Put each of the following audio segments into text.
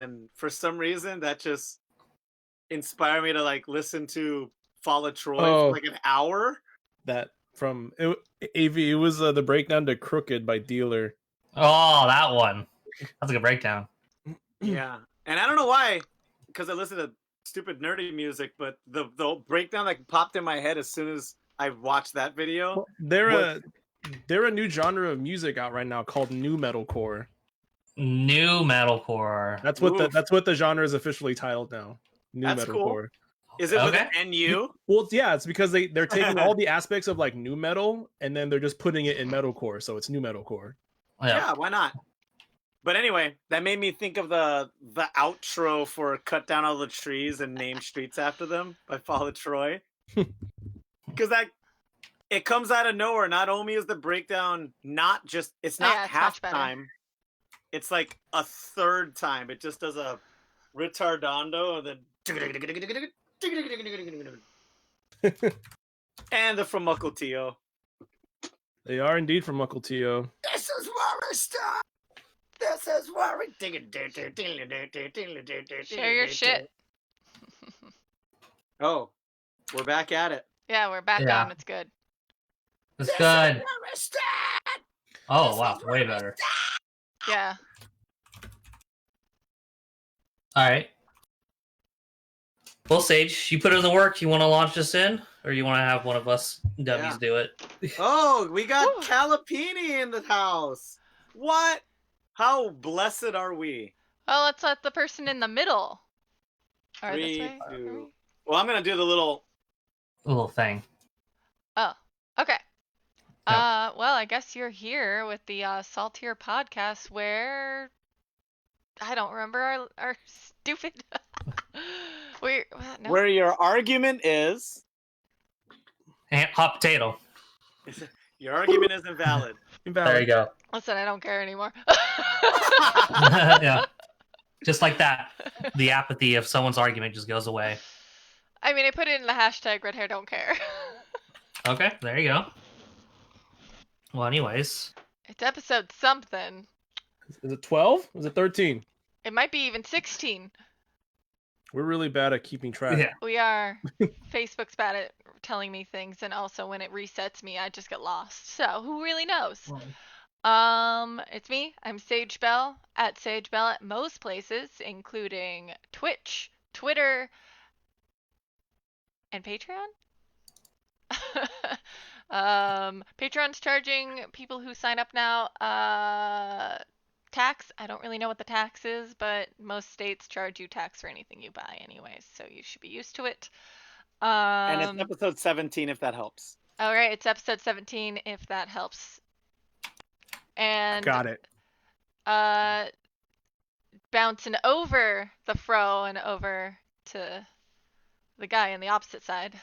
and for some reason that just inspired me to like listen to Follow Troy for like an hour. That from AV, it was the breakdown to Crooked by Dealer. Oh, that one. That's a good breakdown. Yeah, and I don't know why, because I listen to stupid nerdy music, but the breakdown that popped in my head as soon as I watched that video. Well, they're a new genre of music out right now called new metalcore. New metalcore. That's what the genre is officially titled now. New metalcore. Cool. Is it with an NU? Well, yeah, it's because they're taking all the aspects of like new metal and then they're just putting it in metalcore, so it's new metalcore. Yeah, why not? But anyway, that made me think of the outro for "Cut Down All the Trees and Name Streets After Them" by Follow Troy, because it comes out of nowhere. Not only is the breakdown not just it's not half time, it's like a third time. It just does a retardando and then and they're from Uncle Tio. They are indeed from Uncle Tio. This is where we start. This is where we share your shit. Oh, we're back at it. Yeah, we're back on. It's good. It's good. Oh wow, way better. Yeah. All right. Well, Sage, you put in the work. You want to launch us in, or you want to have one of us dummies do it? Oh, we got Calipini in the house. What? How blessed are we? Well, let's let the person in the middle. Or 3, this way. 2. Well, I'm gonna do the little thing. Oh, okay. Yeah. Well, I guess you're here with the Saltier podcast, where I don't remember our stupid. Where your argument is hot potato. Your argument is invalid. There you go. Listen, I don't care anymore. Yeah. Just like that. The apathy of someone's argument just goes away. I mean, I put it in the hashtag red hair don't care. Okay, there you go. Well, anyways. It's episode something. Is it 12? Is it 13? It might be even 16. We're really bad at keeping track. Yeah. We are. Facebook's bad at telling me things, and also when it resets me, I just get lost. So who really knows? It's me. I'm Sage Bell at Sage Bell at most places, including Twitch, Twitter, and Patreon. Patreon's charging people who sign up now tax. I don't really know what the tax is, but most states charge you tax for anything you buy anyways, so you should be used to it. And it's episode 17 if that helps. All right, it's episode 17 if that helps. And got it. Bouncing over the fro and over to the guy on the opposite side.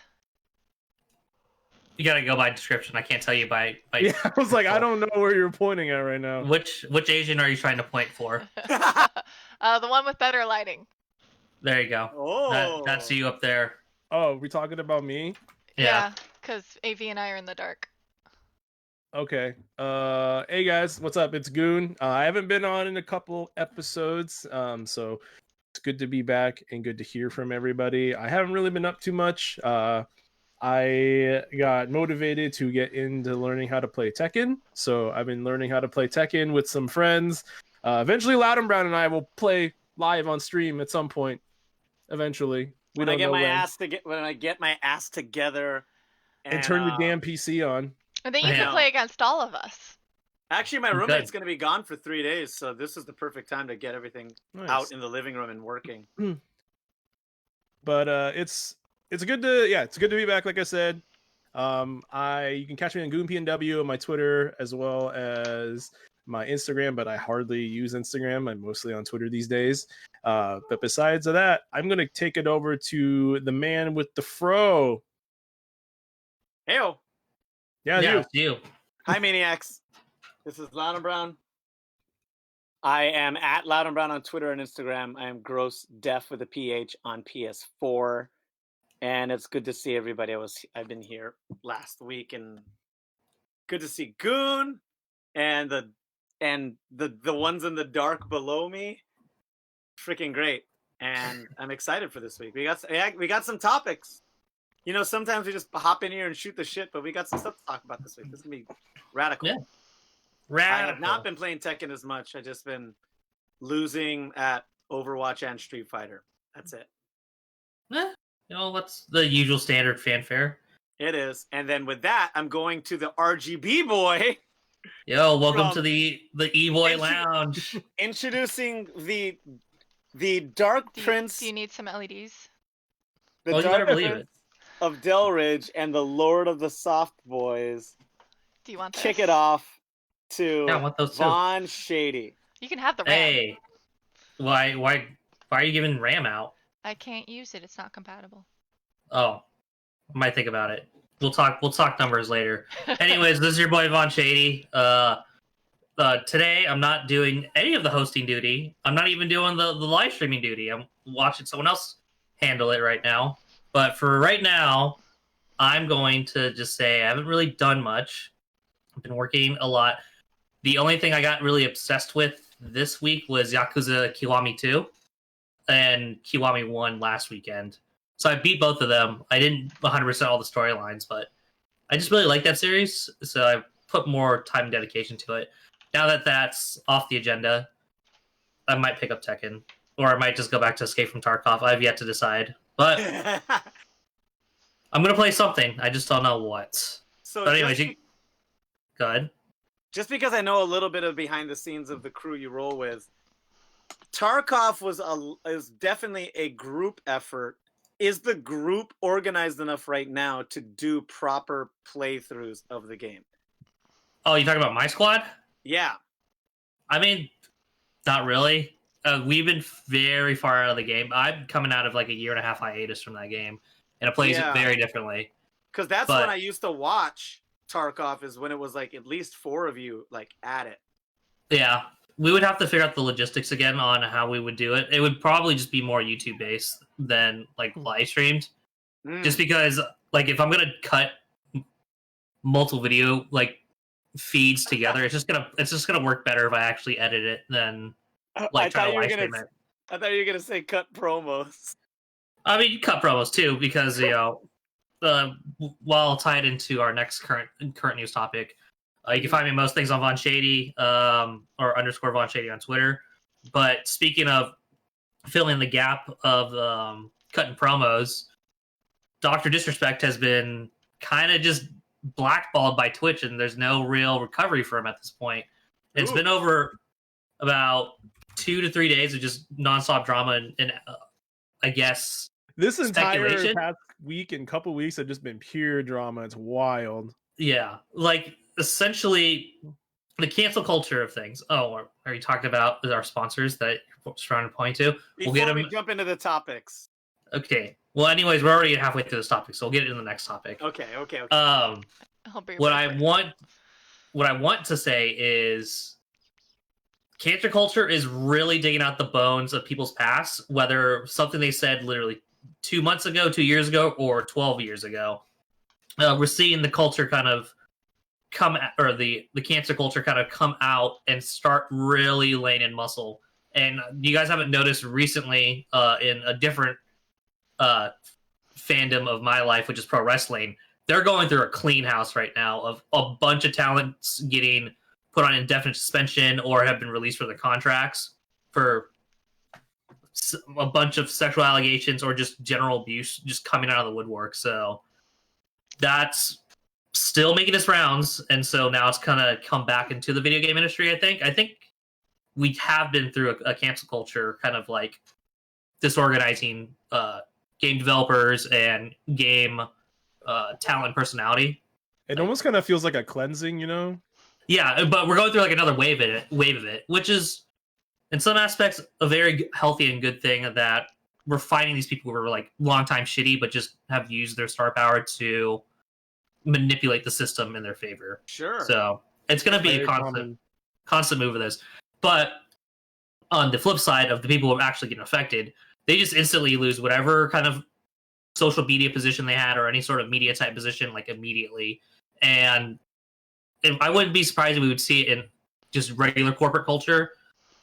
You gotta go by description. I can't tell you by yeah, I was like, I don't know where you're pointing at right now. Which Asian are you trying to point for? The one with better lighting. There you go. Oh, that's you up there. Oh, we talking about me? Yeah, because AV and I are in the dark. Okay. Hey guys, what's up? It's Goon. I haven't been on in a couple episodes, so it's good to be back and good to hear from everybody. I haven't really been up too much. I got motivated to get into learning how to play Tekken, so I've been learning how to play Tekken with some friends. Eventually, Loud and Brown and I will play live on stream at some point. Eventually, when I get my ass together and turn the damn PC on. And then you can play against all of us. Actually, my roommate's going to be gone for 3 days, so this is the perfect time to get everything out in the living room and working. But it's good to be back. Like I said, you can catch me on GoonPNW on my Twitter as well as my Instagram, but I hardly use Instagram. I'm mostly on Twitter these days. But besides that, I'm gonna take it over to the man with the fro. Heyo. Yeah, you. Hi, Maniacs. This is Loud and Brown. I am at Loud and Brown on Twitter and Instagram. I am Gross Def with a PH on PS4. And it's good to see everybody. I've been here last week, and good to see Goon and the ones in the dark below me. freaking great, and I'm excited for this week. We got some topics. You know, sometimes we just hop in here and shoot the shit, but we got some stuff to talk about this week. This is gonna be radical. Yeah. I have not been playing Tekken as much. I've just been losing at Overwatch and Street Fighter. That's it. You know, what's the usual standard fanfare? It is. And then with that, I'm going to the RGB boy. Yo, welcome to the E-Boy Lounge. Introducing the Dark Prince. Do you need some LEDs? The You better Dark believe Prince it. of Delridge and the Lord of the Soft Boys. Do you want this? Kick it off to Yeah, I want those too. Von Shady. You can have the RAM. Hey, why are you giving RAM out? I can't use it. It's not compatible. Oh, I might think about it. We'll talk numbers later. Anyways, this is your boy Von Shady. Today I'm not doing any of the hosting duty. I'm not even doing the live streaming duty. I'm watching someone else handle it right now. But for right now, I'm going to just say I haven't really done much. I've been working a lot. The only thing I got really obsessed with this week was Yakuza Kiwami 2 and Kiwami 1 last weekend. So I beat both of them. I didn't 100% all the storylines, but I just really like that series. So I put more time and dedication to it. Now that that's off the agenda, I might pick up Tekken. Or I might just go back to Escape from Tarkov. I've yet to decide. But I'm going to play something. I just don't know what. So But anyways, go ahead. just because I know a little bit of behind the scenes of the crew you roll with, Tarkov is definitely a group effort. Is the group organized enough right now to do proper playthroughs of the game? Oh, you talking about my squad? Yeah. I mean, not really. We've been very far out of the game. I'm coming out of like a 1.5 year hiatus from that game, and it plays Yeah. very differently. Because that's But- when I used to watch Tarkov, is when it was like at least 4 of you like at it. Yeah, we would have to figure out the logistics again on how we would do it. It would probably just be more YouTube based than like live streamed. Mm. Just because, like, if I'm gonna cut multiple video like feeds together, it's just gonna work better if I actually edit it than like try to live stream it. I thought you were gonna say cut promos. I mean, you cut promos too because while tied into our next current news topic, you can find me most things on Von Shady or _ Von Shady on Twitter. But speaking of filling the gap of cutting promos, Dr. Disrespect has been kind of just blackballed by Twitch, and there's no real recovery for him at this point. It's been over about 2 to 3 days of just nonstop drama and I guess This entire speculation. past week and couple weeks have just been pure drama. It's wild. Yeah, like essentially the cancel culture of things. Oh, are you talking about our sponsors that you're trying to point to? Before We'll get we them. jump into the topics. Okay. Well, anyways, we're already halfway through this topic, so we'll get into the next topic. Okay. I'll be What right I back. want to say is cancel culture is really digging out the bones of people's past, whether something they said literally 2 months ago, 2 years ago, or 12 years ago. We're seeing the culture kind of the cancer culture kind of come out and start really laying in muscle. And you guys haven't noticed recently in a different fandom of my life, which is pro wrestling, they're going through a clean house right now of a bunch of talents getting put on indefinite suspension or have been released from their contracts for a bunch of sexual allegations or just general abuse just coming out of the woodwork. So that's still making its rounds, and so now it's kind of come back into the video game industry. I think we have been through a cancel culture kind of like disorganizing game developers and game talent and personality. It almost kind of feels like a cleansing, you know? Yeah, but we're going through like another wave of it, which is in some aspects a very healthy and good thing, that we're finding these people who are like long time shitty but just have used their star power to manipulate the system in their favor. Sure. So it's going to be Very a common. constant move of this. But on the flip side of the people who are actually getting affected, they just instantly lose whatever kind of social media position they had or any sort of media type position like immediately. And I wouldn't be surprised if we would see it in just regular corporate culture.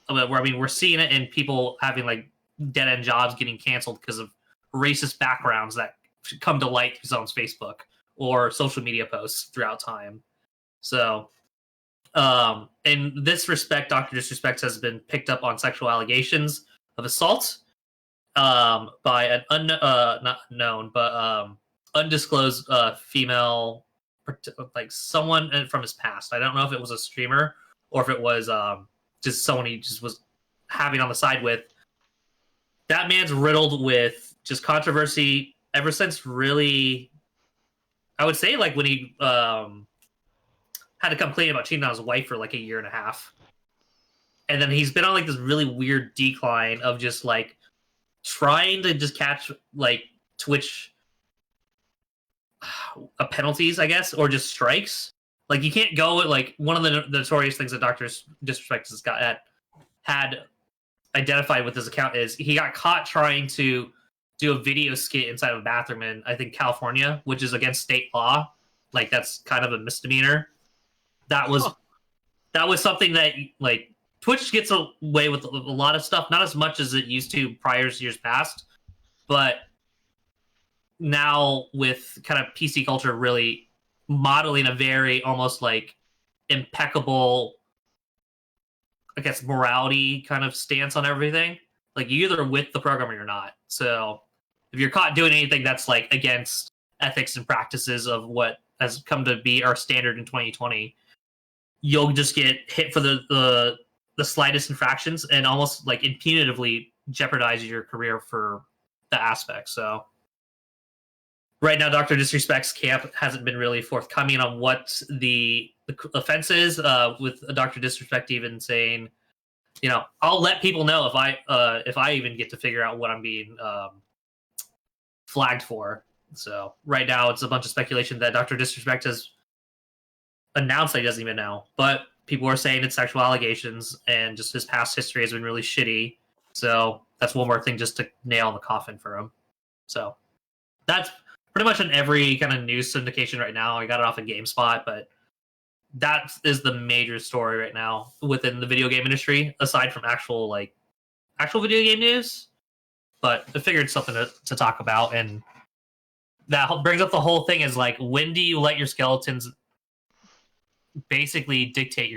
where I mean we're seeing it in people having like dead end jobs getting canceled because of racist backgrounds that come to light through someone's Facebook or social media posts throughout time. So, in this respect, Dr. Disrespect has been picked up on sexual allegations of assault by an not known but undisclosed female, like someone from his past. I don't know if it was a streamer or if it was just someone he just was having on the side with. That man's riddled with just controversy ever since, really, I would say, like when he had to complain about cheating on his wife for like a year and a half. And then he's been on like this really weird decline of just like trying to just catch like Twitch penalties, I guess, or just strikes. Like you can't go with like one of the notorious things that Dr. Disrespect has had identified with his account is he got caught trying to do a video skit inside of a bathroom in, I think, California, which is against state law. Like that's kind of a misdemeanor. That was something that like Twitch gets away with a lot of stuff, not as much as it used to prior years past, but now with kind of PC culture really modeling a very almost like impeccable, I guess, morality kind of stance on everything. Like you either with the program or you're not. So if you're caught doing anything that's like against ethics and practices of what has come to be our standard in 2020, you'll just get hit for the slightest infractions and almost like impunitively jeopardize your career for the aspect. So right now, Dr. Disrespect's camp hasn't been really forthcoming on what the offense is, with Dr. Disrespect even saying, you know, I'll let people know if I even get to figure out what I'm being flagged for. So right now it's a bunch of speculation that Dr. Disrespect has announced that he doesn't even know. But people are saying it's sexual allegations and just his past history has been really shitty. So that's one more thing just to nail in the coffin for him. So that's pretty much in every kind of news syndication right now. I got it off of GameSpot, but that is the major story right now within the video game industry, aside from actual video game news. But I figured something to talk about, and that brings up the whole thing is like, when do you let your skeletons basically dictate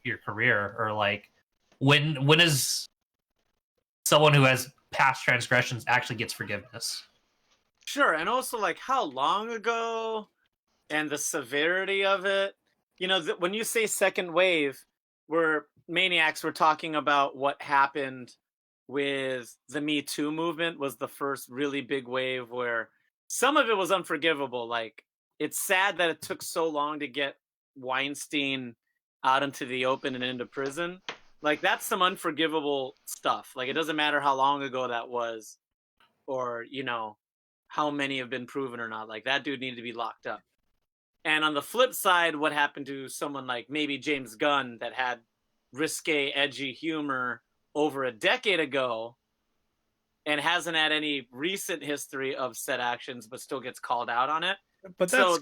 your career, or like when is someone who has past transgressions actually gets forgiveness? Sure, and also like how long ago and the severity of it. You know, when you say second wave, we're talking about what happened with the Me Too movement was the first really big wave where some of it was unforgivable. Like, it's sad that it took so long to get Weinstein out into the open and into prison. Like, that's some unforgivable stuff. Like, it doesn't matter how long ago that was, or, you know, how many have been proven or not. Like, that dude needed to be locked up. And on the flip side, what happened to someone like maybe James Gunn that had risque, edgy humor over a decade ago and hasn't had any recent history of said actions, but still gets called out on it. But so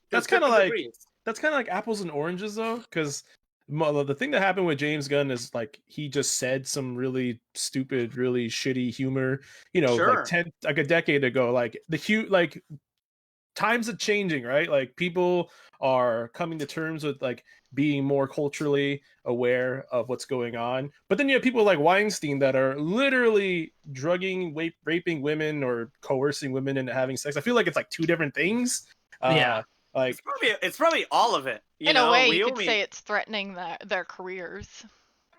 that's kind of like apples and oranges, though, because the thing that happened with James Gunn is like he just said some really stupid, really shitty humor, you know, Sure. like a decade ago. Like times are changing, right? Like people are coming to terms with like being more culturally aware of what's going on. But then you have people like Weinstein that are literally drugging, raping women or coercing women into having sex. I feel like it's like two different things. Yeah. Like it's probably all of it. In a way, you could say it's threatening their careers.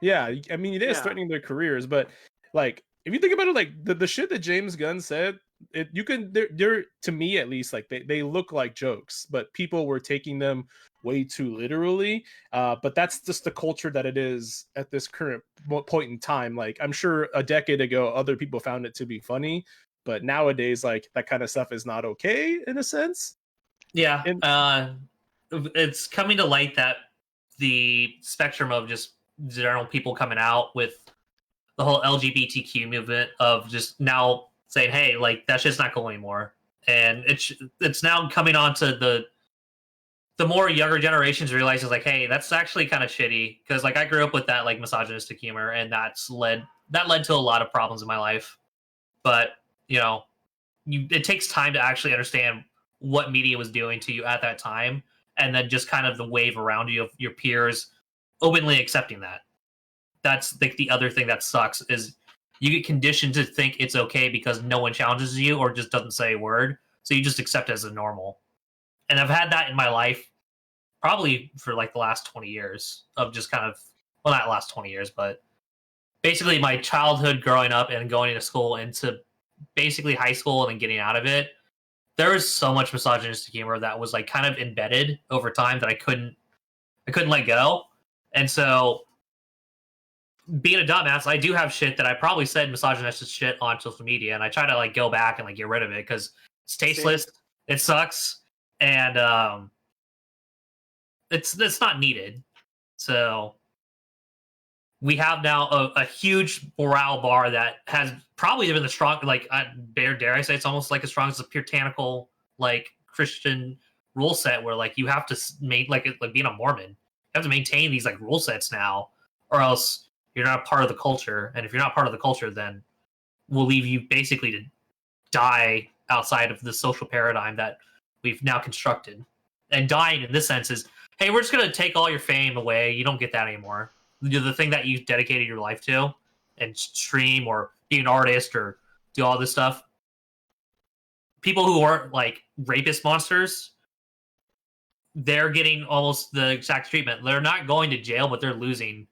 Yeah, I mean, it is threatening their careers, but like if you think about it, like the shit that James Gunn said, they're to me at least, like they look like jokes, but people were taking them way too literally. But that's just the culture that it is at this current point in time. Like I'm sure a decade ago, other people found it to be funny, but nowadays, like that kind of stuff is not okay in a sense. Yeah, it's coming to light that the spectrum of just general people coming out with the whole LGBTQ movement of just now saying, hey, like that shit's not cool anymore. And it's now coming on to the more younger generations realize is like, hey, that's actually kind of shitty because like I grew up with that like misogynistic humor, and that led to a lot of problems in my life. But you know, it takes time to actually understand what media was doing to you at that time, and then just kind of the wave around you of your peers openly accepting that. That's like the other thing that sucks is you get conditioned to think it's okay because no one challenges you or just doesn't say a word, so you just accept it as a normal. And I've had that in my life probably for like the last 20 years of just kind of, well, not last 20 years, but basically my childhood growing up and going into school into basically high school and then getting out of it. There was so much misogynistic humor that was like kind of embedded over time that I couldn't let go. And so being a dumbass, I do have shit that I probably said misogynistic shit on social media, and I try to like go back and like get rid of it because it's tasteless, it sucks, and it's not needed. So we have now a huge morale bar that has probably been the strong, like dare I say, it's almost like as strong as a puritanical like Christian rule set where like you have to make like being a Mormon, you have to maintain these like rule sets now, or else you're not part of the culture. And if you're not part of the culture, then we'll leave you basically to die outside of the social paradigm that we've now constructed. And dying in this sense is, hey, we're just going to take all your fame away. You don't get that anymore. The thing that you dedicated your life to and stream or be an artist or do all this stuff. People who aren't like rapist monsters, they're getting almost the exact treatment. They're not going to jail, but they're losing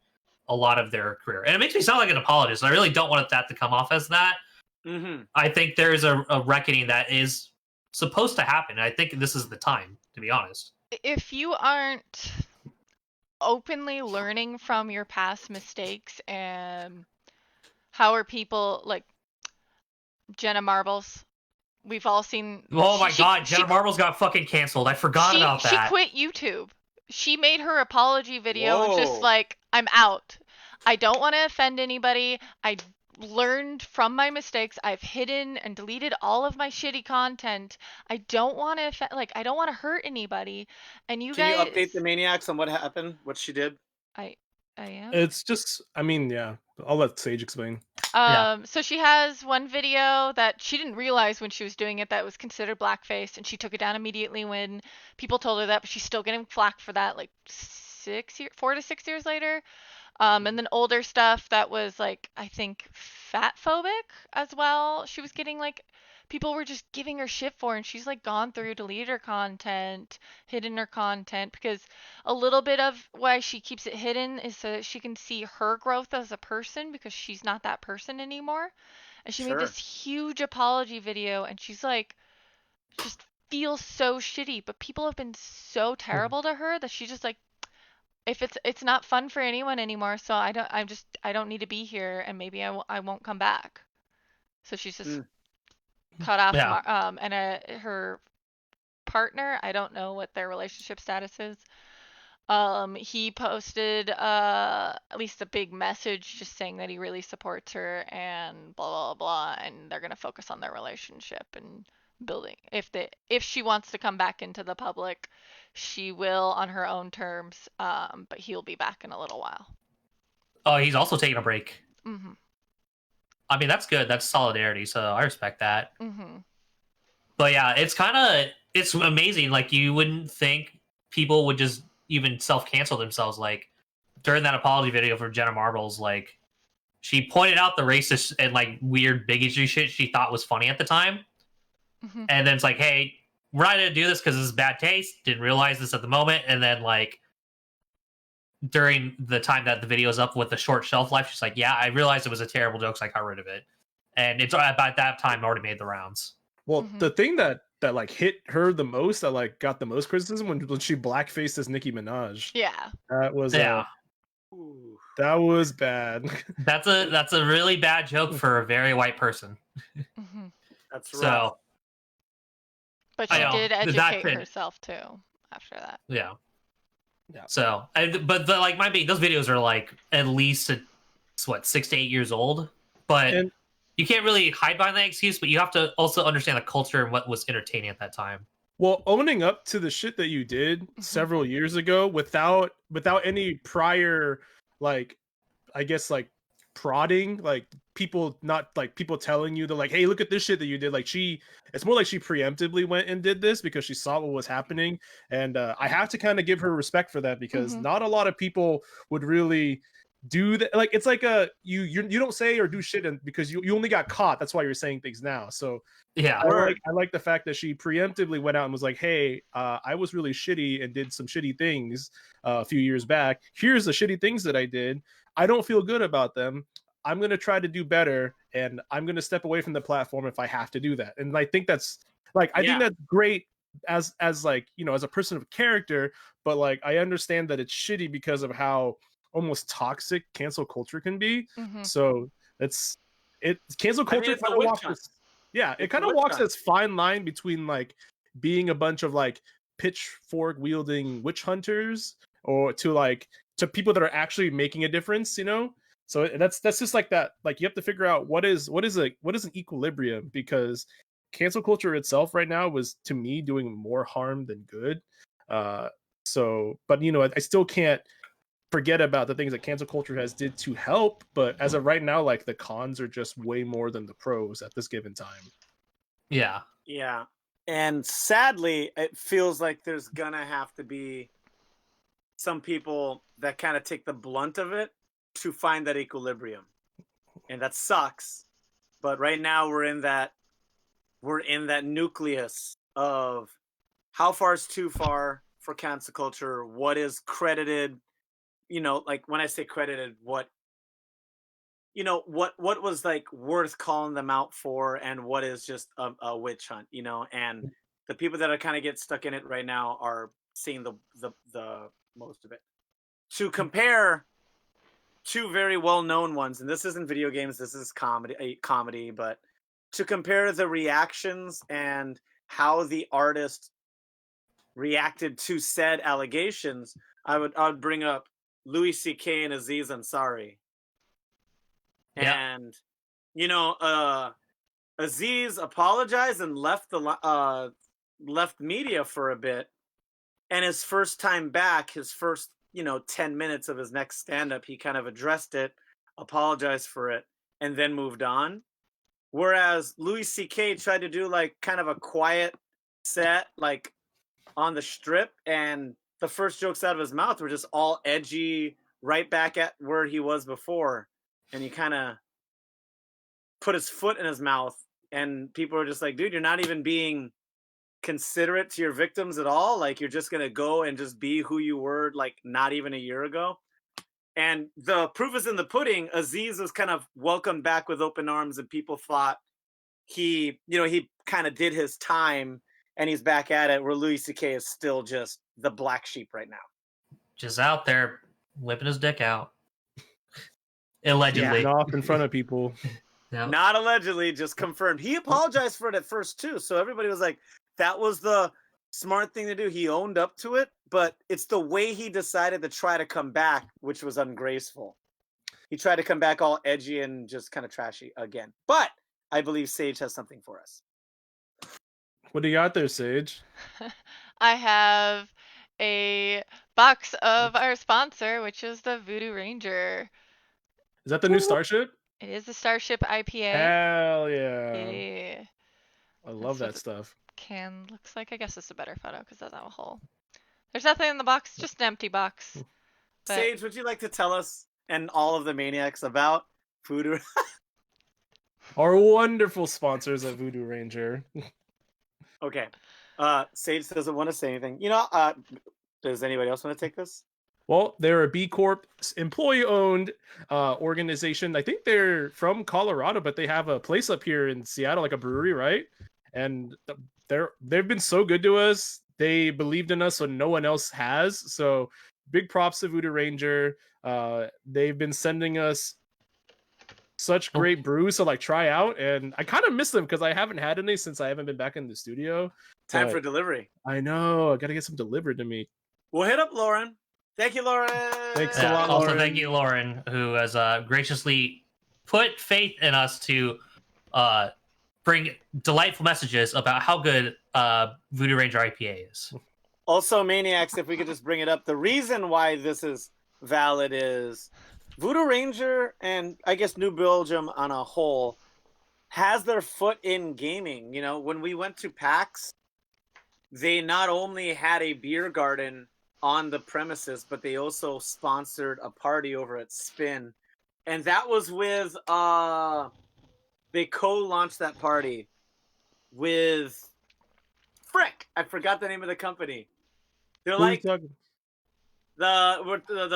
a lot of their career. And it makes me sound like an apologist. I really don't want that to come off as that. Mm-hmm. I think there's a reckoning that is supposed to happen. I think this is the time, to be honest. If you aren't openly learning from your past mistakes, and how are people like Jenna Marbles? We've all seen. Oh my god, Jenna Marbles got fucking canceled. I forgot about that. She quit YouTube. She made her apology video and just Whoa. like, I'm out. I don't want to offend anybody. I learned from my mistakes. I've hidden and deleted all of my shitty content. I don't want to I don't want to hurt anybody. And you Can guys, you update the maniacs on what happened? What she did? I am. It's just, I mean, yeah. I'll let Sage explain. So she has one video that she didn't realize when she was doing it that it was considered blackface, and she took it down immediately when people told her that, but she's still getting flack for that like 4 to 6 years later. And then older stuff that was like, I think fat phobic as well. She was getting like, people were just giving her shit for, and she's like gone through, deleted her content, hidden her content, because a little bit of why she keeps it hidden is so that she can see her growth as a person, because she's not that person anymore. And she made this huge apology video, and she's like, just feels so shitty, but people have been so terrible to her that she's just like, if it's not fun for anyone anymore, so I don't need to be here, and maybe I won't come back. So she's just cut off. Yeah. And her partner, I don't know what their relationship status is. He posted at least a big message just saying that he really supports her and blah blah blah, and they're gonna focus on their relationship and building. If she wants to come back into the public, she will on her own terms. But he'll be back in a little while. Oh, he's also taking a break. Mm-hmm. I mean, that's good. That's solidarity, so I respect that. Mm-hmm. But yeah, it's amazing. Like, you wouldn't think people would just even self-cancel themselves. Like, during that apology video for Jenna Marbles, like, she pointed out the racist and, like, weird bigotry shit she thought was funny at the time. Mm-hmm. And then it's like, hey, we're not going to do this because this is bad taste. Didn't realize this at the moment. And then, like, during the time that the video is up with the short shelf life, she's like, yeah, I realized it was a terrible joke, so I got rid of it. And it's about that time already made the rounds. Well, the thing that like hit her the most, that like got the most criticism, when she blackfaced as Nicki Minaj. Yeah. That was Yeah. That was bad. That's a really bad joke for a very white person. Mm-hmm. That's right. So, but she did educate herself too after that. Yeah. Yeah. So, but like my those videos are like at least 6 to 8 years old, but you can't really hide behind that excuse. But you have to also understand the culture and what was entertaining at that time. Well, owning up to the shit that you did several years ago without any prior, like, I guess, like, prodding, like people not like people telling you to, like, hey, look at this shit that you did. Like, it's more like she preemptively went and did this because she saw what was happening. And I have to kind of give her respect for that, because not a lot of people would really do that. Like, it's like you don't say or do shit because you only got caught. That's why you're saying things now. So Yeah. I like the fact that she preemptively went out and was like, hey, I was really shitty and did some shitty things a few years back. Here's the shitty things that I did. I don't feel good about them. I'm going to try to do better, and I'm going to step away from the platform if I have to do that. And I think that's like, I think that's great as like, you know, as a person of character, but like, I understand that it's shitty because of how almost toxic cancel culture can be. So cancel culture kind of walks this, it kind of walks this fine line between like being a bunch of like pitchfork wielding witch hunters or to people that are actually making a difference, you know? So that's just like that. Like, you have to figure out what is an equilibrium, because cancel culture itself right now was, to me, doing more harm than good. So, but you know, I still can't forget about the things that cancel culture has did to help. But as of right now, like, the cons are just way more than the pros at this given time. Yeah. Yeah. And sadly, it feels like there's gonna have to be some people that kind of take the blunt of it to find that equilibrium. And that sucks. But right now we're in that nucleus of how far is too far for cancel culture, what is credited, you know, like when I say credited, what was like worth calling them out for, and what is just a witch hunt, you know. And the people that are kind of get stuck in it right now are seeing the most of it. To compare two very well-known ones, and this isn't video games, this is comedy, but to compare the reactions and how the artist reacted to said allegations, I would bring up Louis C.K. and Aziz Ansari. And you know, Aziz apologized and left left media for a bit, and his first time back, his first 10 minutes of his next stand-up, he kind of addressed it, apologized for it, and then moved on. Whereas Louis C.K. tried to do like kind of a quiet set, like on the strip, and the first jokes out of his mouth were just all edgy, right back at where he was before. And he kind of put his foot in his mouth, and people are just like, dude, you're not even being considerate to your victims at all. Like, you're just gonna go and just be who you were like not even a year ago. And the proof is in the pudding. Aziz was kind of welcomed back with open arms, and people thought he kind of did his time and he's back at it, where Louis C.K. is still just the black sheep right now, just out there whipping his dick out, allegedly, off in front of people. Not allegedly, just confirmed. He apologized for it at first too, so everybody was like, that was the smart thing to do. He owned up to it, but it's the way he decided to try to come back, which was ungraceful. He tried to come back all edgy and just kind of trashy again. But I believe Sage has something for us. What do you got there, Sage? I have a box of our sponsor, which is the Voodoo Ranger. Is that the new Starship? It is the Starship IPA. Hell yeah. Yeah. I love that stuff. Can looks like. I guess it's a better photo because it doesn't have a hole. There's nothing in the box, just an empty box. But... Sage, would you like to tell us and all of the maniacs about Voodoo? Our wonderful sponsors at Voodoo Ranger. Okay. Sage doesn't want to say anything. Does anybody else want to take this? Well, they're a B Corp, employee-owned organization. I think they're from Colorado, but they have a place up here in Seattle, like a brewery, right? And they've been so good to us. They believed in us when no one else has. So big props to Voodoo Ranger. They've been sending us such great brews to like try out, and I kind of miss them because I haven't had any since I haven't been back in the studio. Time for delivery. I know. I got to get some delivered to me. We'll hit up Lauren. Thank you, Lauren. Thanks a lot, also, Lauren. thank you, Lauren, who has graciously put faith in us to bring delightful messages about how good Voodoo Ranger IPA is. Also, Maniacs, if we could just bring it up, the reason why this is valid is Voodoo Ranger and I guess New Belgium on a whole has their foot in gaming. You know, when we went to PAX, they not only had a beer garden on the premises, but they also sponsored a party over at Spin. And that was with, they co-launched that party with, frick, I forgot the name of the company. They're like, the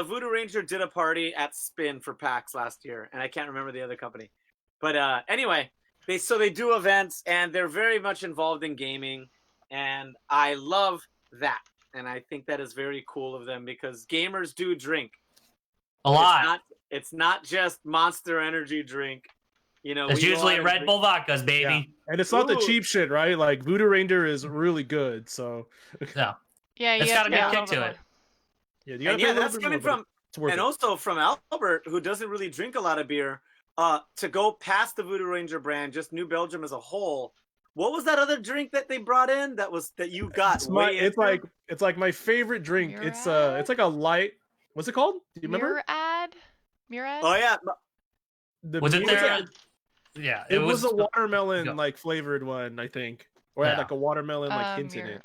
Voodoo Ranger did a party at Spin for PAX last year, and I can't remember the other company. But anyway, they do events, and they're very much involved in gaming, and I love that. And I think that is very cool of them because gamers do drink. A lot. It's not just Monster Energy drink. You know, it's usually Red Bull vodkas, baby. Yeah. And it's not the cheap shit, right? Like Voodoo Ranger is really good, so yeah, it's got a good kick to it. Yeah, that's coming from, and also from Albert, who doesn't really drink a lot of beer. To go past the Voodoo Ranger brand, just New Belgium as a whole. What was that other drink that they brought in that you got? It's like my favorite drink. Murad? It's like a light. What's it called? Do you remember? Murad? Oh yeah. Was it there? Yeah, it was a watermelon like flavored one, I think, or had like a watermelon like hint in it.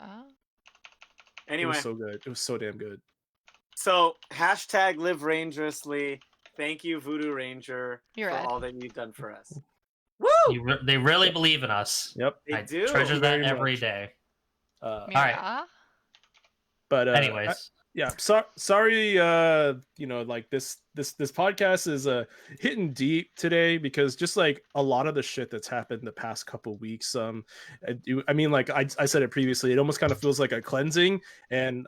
Anyway, it was so good. It was so damn good. So hashtag live rangerously. Thank you, Voodoo Ranger, for all that you've done for us. Woo! They really believe in us. Yep, I do. Treasure that every day. All right. But anyways, sorry. You know, like this podcast is hitting deep today because just like a lot of the shit that's happened the past couple weeks. I mean, like I said it previously, it almost kind of feels like a cleansing, and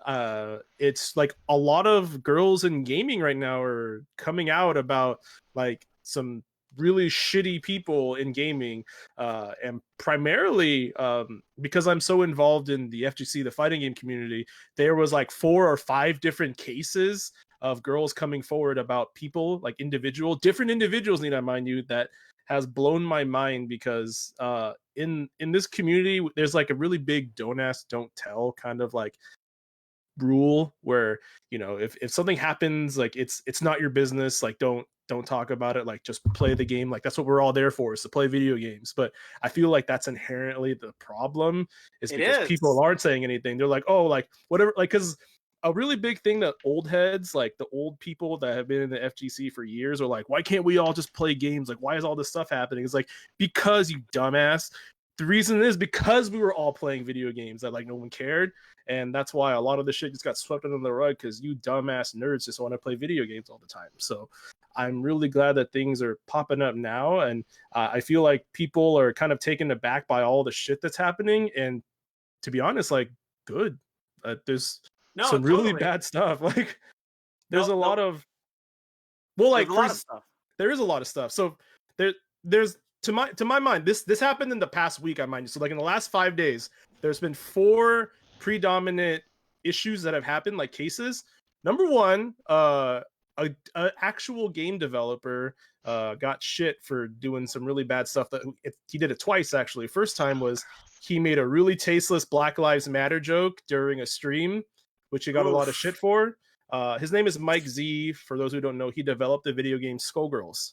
it's like a lot of girls in gaming right now are coming out about like some really shitty people in gaming, and primarily because I'm so involved in the FGC, the fighting game community, there was like 4 or 5 different cases of girls coming forward about people, like different individuals, need I mind you, that has blown my mind because in this community there's like a really big don't ask, don't tell kind of like rule where, you know, if something happens, like it's not your business, like don't talk about it, like just play the game, like that's what we're all there for, is to play video games. But I feel like that's inherently the problem, is because people aren't saying anything. They're like, oh, like whatever, like, because a really big thing that old heads, like the old people that have been in the FGC for years, are like, why can't we all just play games? Like, why is all this stuff happening? It's like, because you dumbass. The reason is because we were all playing video games that like no one cared, and that's why a lot of the shit just got swept under the rug, because you dumbass nerds just want to play video games all the time. So I'm really glad that things are popping up now, and I feel like people are kind of taken aback by all the shit that's happening, and to be honest, like, good. There's some really bad stuff. Like, there's a lot of, well, like, there's a lot of stuff. There is a lot of stuff. So there's to my mind, this happened in the past week, I mind you. So like in the last 5 days, there's been 4 predominant issues that have happened, like cases. Number one, a actual game developer got shit for doing some really bad stuff. He did it twice, actually. First time was he made a really tasteless Black Lives Matter joke during a stream, which he got a lot of shit for. His name is Mike Z. For those who don't know, he developed the video game Skullgirls.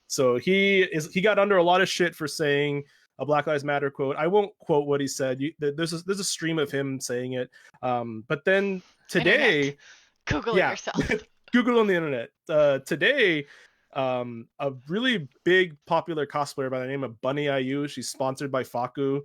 So he got under a lot of shit for saying a Black Lives Matter quote. I won't quote what he said. There's a stream of him saying it. But then today, Google it yourself. Google on the internet. Today, a really big popular cosplayer by the name of Bunny IU, she's sponsored by Faku.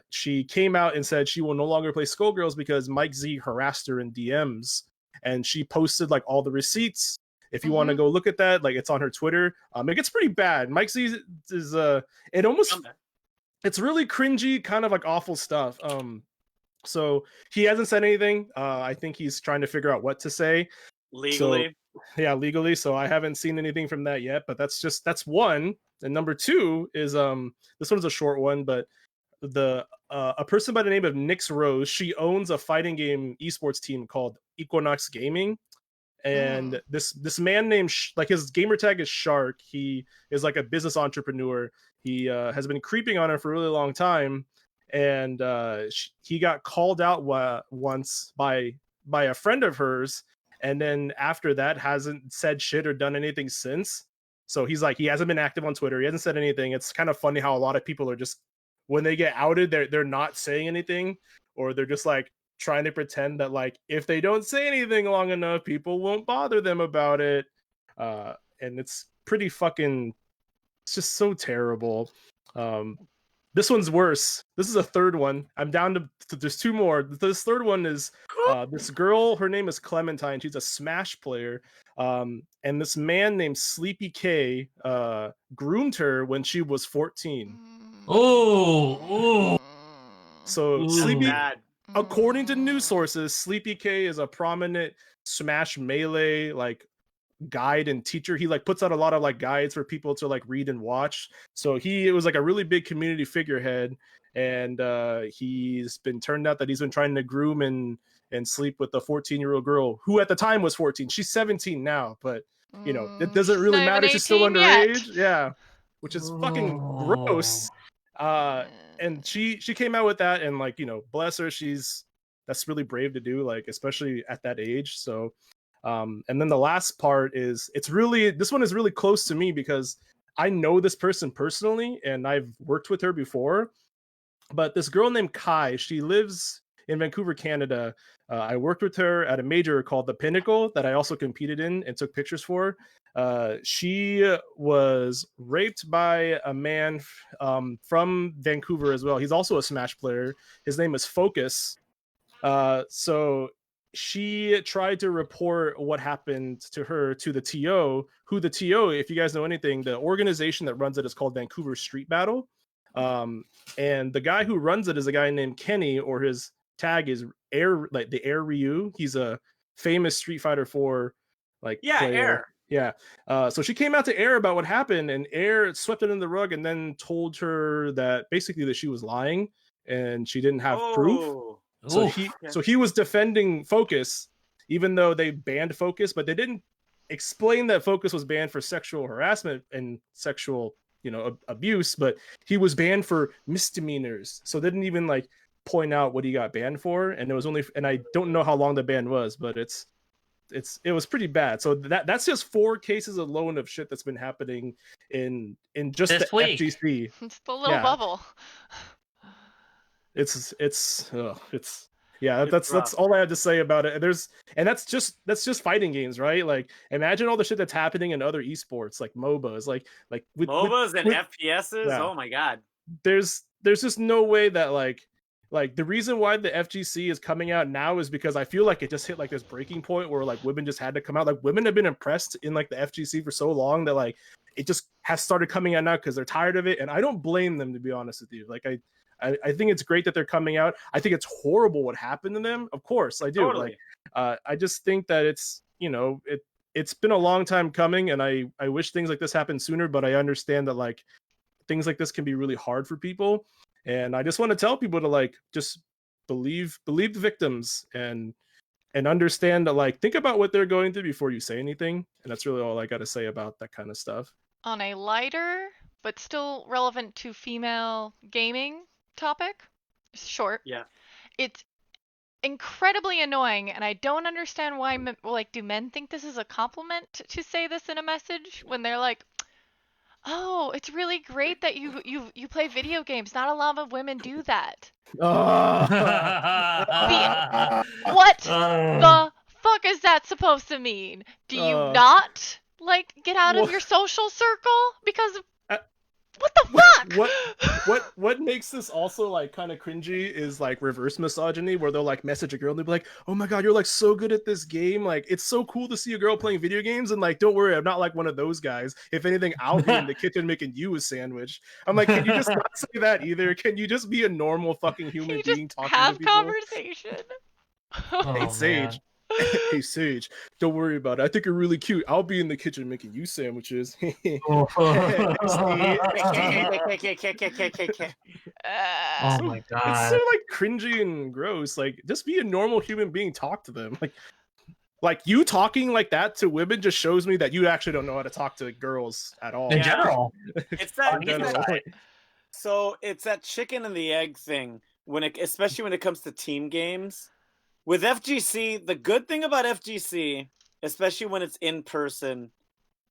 She came out and said she will no longer play Skullgirls because Mike Z harassed her in DMs, and she posted like all the receipts. If you want to go look at that, like, it's on her Twitter. It gets pretty bad. Mike Z is it's really cringy, kind of like awful stuff. So he hasn't said anything. I think he's trying to figure out what to say legally. So, legally. So I haven't seen anything from that yet. But that's one. And number 2 is this one's a short one, but a person by the name of Nyx Rose, she owns a fighting game esports team called Equinox Gaming. and this man named like his gamer tag is Shark. He is like a business entrepreneur. He has been creeping on her for a really long time, and he got called out once by a friend of hers, and then after that hasn't said shit or done anything since. So he's like, he hasn't been active on Twitter. He hasn't said anything. It's kind of funny how a lot of people are just, when they get outed, they're not saying anything, or they're just like trying to pretend that like if they don't say anything long enough, people won't bother them about it. And it's pretty fucking, it's just so terrible. This one's worse. This is a third one. I'm down to there's two more. This third one is this girl. Her name is Clementine. She's a Smash player. And this man named Sleepy K groomed her when she was 14. Oh. So Ooh. Sleepy, Bad. according to news sources, Sleepy K is a prominent Smash Melee like guide and teacher. He like puts out a lot of like guides for people to like read and watch. So it was like a really big community figurehead, and he's been turned out that he's been trying to groom and sleep with a 14-year-old girl who at the time was 14. She's 17 now, but you know it doesn't really not matter. even She's still 18 yet. underage. Yeah, which is fucking gross. And she came out with that, and like, you know, bless her, that's really brave to do, like especially at that age. So and then the last part is, this one is really close to me because I know this person personally and I've worked with her before. But this girl named Kai, she lives in Vancouver, Canada. I worked with her at a major called The Pinnacle that I also competed in and took pictures for. She was raped by a man from Vancouver as well. He's also a Smash player. His name is Focus. So she tried to report what happened to her to the TO, if you guys know anything, the organization that runs it is called Vancouver Street Battle. And the guy who runs it is a guy named Kenny, or his tag is Air, like the Air Ryu. He's a famous Street Fighter 4 like player. Air. Yeah. So she came out to Air about what happened, and Air swept it in the rug and then told her that basically that she was lying and she didn't have proof. So he was defending Focus, even though they banned Focus, but they didn't explain that Focus was banned for sexual harassment and sexual, you know, abuse, but he was banned for misdemeanors. So they didn't even like point out what he got banned for, and it was only, and I don't know how long the ban was, but it was pretty bad. So that's just 4 cases alone of shit that's been happening in just this the week. FGC. It's the little bubble. It's that's rough. all I have to say about it. That's just fighting games, right? Like imagine all the shit that's happening in other esports, like MOBAs, like MOBAs and FPSs. Yeah. Oh my god. There's just no way that like the reason why the FGC is coming out now is because I feel like it just hit like this breaking point where like women just had to come out. Like women have been impressed in like the FGC for so long that like it just has started coming out now because they're tired of it, and I don't blame them, to be honest with you. Like I think it's great that they're coming out. I think it's horrible what happened to them. Of course, I do. Totally. Like, I just think that it's, you know, it's been a long time coming, and I wish things like this happened sooner. But I understand that like things like this can be really hard for people, and I just want to tell people to like just believe the victims and understand that like think about what they're going through before you say anything. And that's really all I got to say about that kind of stuff. On a lighter but still relevant to female gaming topic, short. Yeah. It's incredibly annoying, and I don't understand why. Do men think this is a compliment to say this in a message when they're like, "Oh, it's really great that you play video games. Not a lot of women do that." What the fuck is that supposed to mean? Do you not like get out of your social circle because of what the fuck? What makes this also like kind of cringy is like reverse misogyny, where they'll like message a girl and they'll be like, "Oh my god, you're like so good at this game. Like it's so cool to see a girl playing video games." And like, don't worry, I'm not like one of those guys. If anything, I'll be in the kitchen making you a sandwich. I'm like, can you just not say that either? Can you just be a normal fucking human being talking have to people? conversation? Hey Sage. Hey Sage, don't worry about it. I think you're really cute. I'll be in the kitchen making you sandwiches. Oh my god. It's so like cringy and gross. Like just be a normal human being, talk to them. Like Like, you talking like that to women just shows me that you actually don't know how to talk to girls at all. In Yeah. general. It's that, On either side. so it's that chicken and the egg thing especially when it comes to team games. With FGC, the good thing about FGC, especially when it's in person,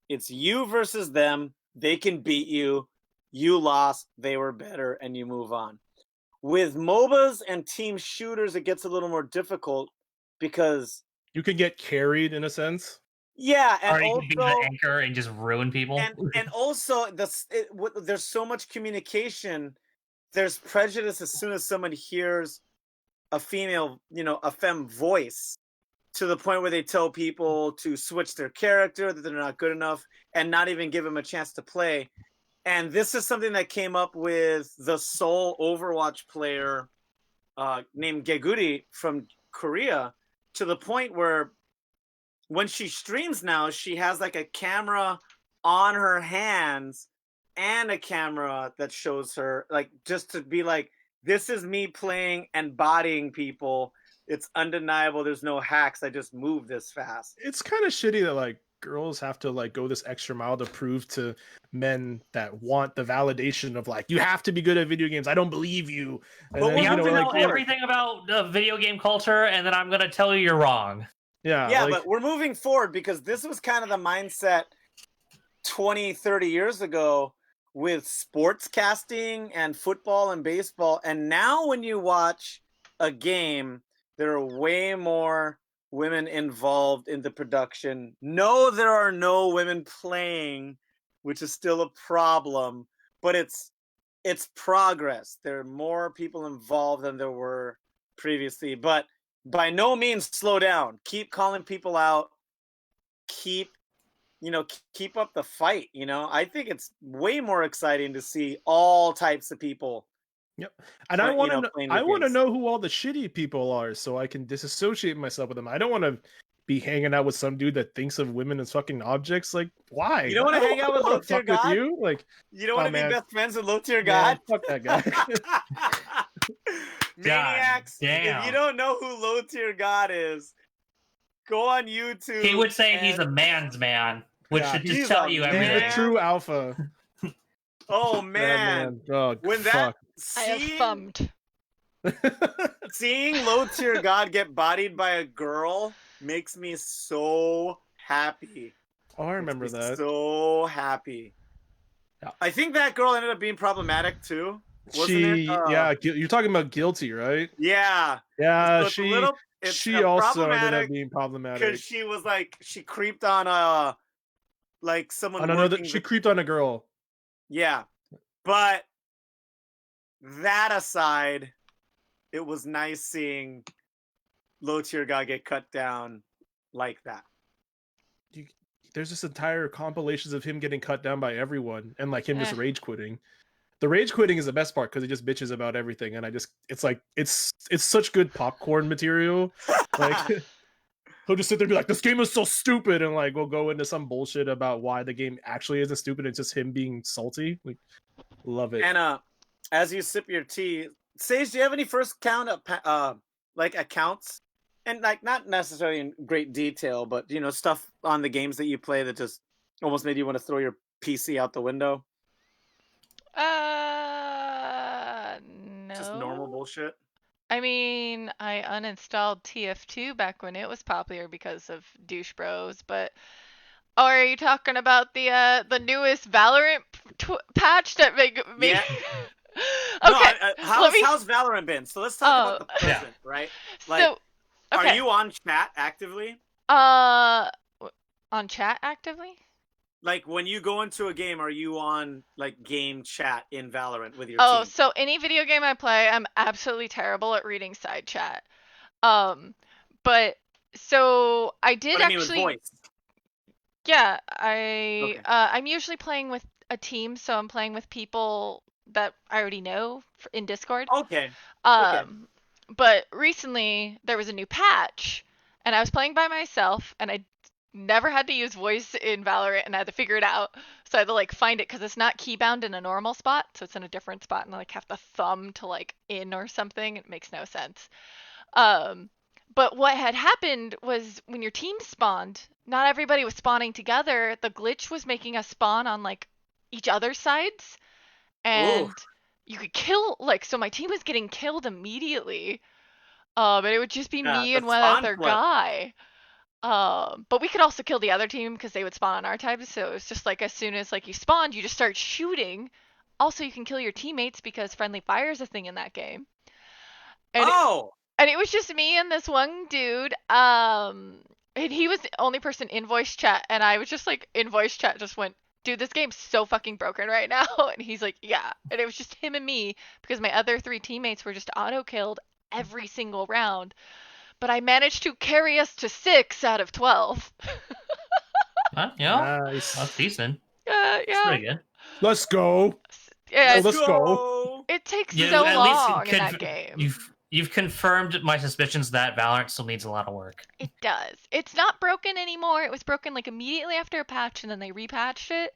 it's you versus them. They can beat you. You lost. They were better, and you move on. With MOBAs and team shooters, it gets a little more difficult because You can get carried in a sense. yeah, and Or you can be the also anchor and just ruin people. and also there's so much communication. There's prejudice as soon as someone hears a female, a femme voice, to the point where they tell people to switch their character, that they're not good enough, and not even give them a chance to play. And this is something that came up with the sole Overwatch player named Geguri from Korea, to the point where when she streams now, she has like a camera on her hands and a camera that shows her, like, just to be like, this is me playing and bodying people. It's undeniable. There's no hacks. I just move this fast. It's kind of shitty that like girls have to like go this extra mile to prove to men that want the validation of like, you have to be good at video games. I don't believe you. And But then, we You have have to to know like, everything about video game culture, and then I'm gonna tell you you're wrong. yeah, like, but we're moving forward because this was kind of the mindset 20, 30 years ago with sports casting and football and baseball. And now when you watch a game, there are way more women involved in the production. No, there are no women playing, which is still a problem, but it's progress. There are more people involved than there were previously, but by no means slow down. Keep calling people out. Keep up the fight. I think it's way more exciting to see all types of people. Yep. And I want to playing I video want to games. know who all the shitty people are so I can disassociate myself with them. I don't want to be hanging out with some dude that thinks of women as fucking objects. Like, why? You don't want I to hang out with wanna low tier fuck with god? you? Like, You don't want to be man. best friends with low tier yeah, god? fuck that guy. Maniacs, damn. if you don't know who low tier god is, go on YouTube. He would say he's and- a man's man, which Yeah, should he's just tell a you He's everything. the true alpha. Oh That man. Oh, When fuck. I have thumbed. Seeing low tier god get bodied by a girl makes me so happy. Oh, I remember Makes me that. So happy. Yeah. I think that girl ended up being problematic too. Wasn't it? Yeah, you're talking about Guilty, right? Yeah. Yeah, So it's she also ended up problematic being problematic. because she was like, she creeped on someone I don't know working that she creeped on a girl. Yeah. But that aside, it was nice seeing low tier god get cut down like that. There's just entire compilations of him getting cut down by everyone and like him just Eh. rage quitting. The rage quitting is the best part because he just bitches about everything, and it's like it's such good popcorn material. Like he'll just sit there and be like, "This game is so stupid," and like we'll go into some bullshit about why the game actually isn't stupid. It's just him being salty. Like, love it. And as you sip your tea, Sage, do you have any first count like accounts? And like not necessarily in great detail, but stuff on the games that you play that just almost made you want to throw your PC out the window? No. Just normal bullshit. I mean, I uninstalled TF2 back when it was popular because of douche bros, but oh, are you talking about the newest Valorant patch that made me? Yeah. Okay. No, how's Valorant been? So let's talk about the present, right? Like, so, okay. Are you on chat actively? On chat actively? Like when you go into a game, are you on like game chat in Valorant with your Oh, team? so any video game I play, I'm absolutely terrible at reading side chat. But so I did What do you mean actually. with voice? Yeah, Okay. I'm usually playing with a team, so I'm playing with people that I already know in Discord. Okay. But recently there was a new patch, and I was playing by myself, and I never had to use voice in Valorant, and I had to figure it out. So I had to like find it because it's not keybound in a normal spot, so it's in a different spot, and I like have to thumb to like in or something. It makes no sense. But what had happened was when your team spawned, not everybody was spawning together. The glitch was making us spawn on like each other's sides, and you could kill so my team was getting killed immediately. And it would just be me and one other guy. But we could also kill the other team because they would spawn on our time. So it's just like as soon as like you spawned, you just start shooting. Also, you can kill your teammates because friendly fire is a thing in that game. And it was just me and this one dude. And he was the only person in voice chat, and I was just like in voice chat, just went, "Dude, this game's so fucking broken right now." And he's like, "Yeah." And it was just him and me because my other 3 teammates were just auto killed every single round. But I managed to carry us to 6 out of 12. Yeah, Nice. that's decent. Yeah. That's pretty good. Let's go. Yeah, Let's go. it takes You so at long least in that game. You've confirmed my suspicions that Valorant still needs a lot of work. It does. It's not broken anymore. It was broken like immediately after a patch, and then they repatched it.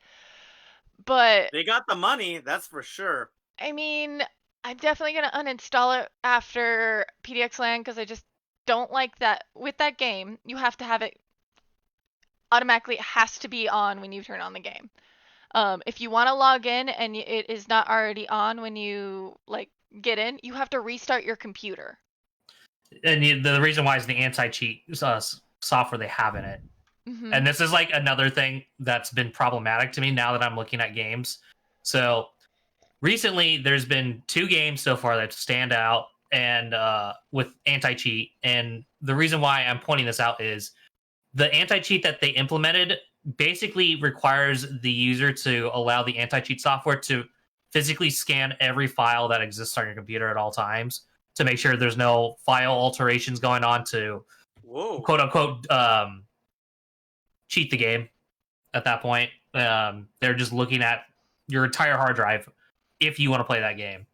But they got the money, that's for sure. I mean, I'm definitely gonna uninstall it after PDX Land because I just don't like that. With that game, you have to have it automatically. It has to be on when you turn on the game. If you want to log in and it is not already on when you like get in, you have to restart your computer. And the reason why is the anti-cheat software they have in it. Mm-hmm. And this is like another thing that's been problematic to me now that I'm looking at games. So recently, there's been 2 games so far that stand out and with anti-cheat. And the reason why I'm pointing this out is the anti-cheat that they implemented basically requires the user to allow the anti-cheat software to physically scan every file that exists on your computer at all times to make sure there's no file alterations going on to quote unquote cheat the game at that point. They're just looking at your entire hard drive if you want to play that game.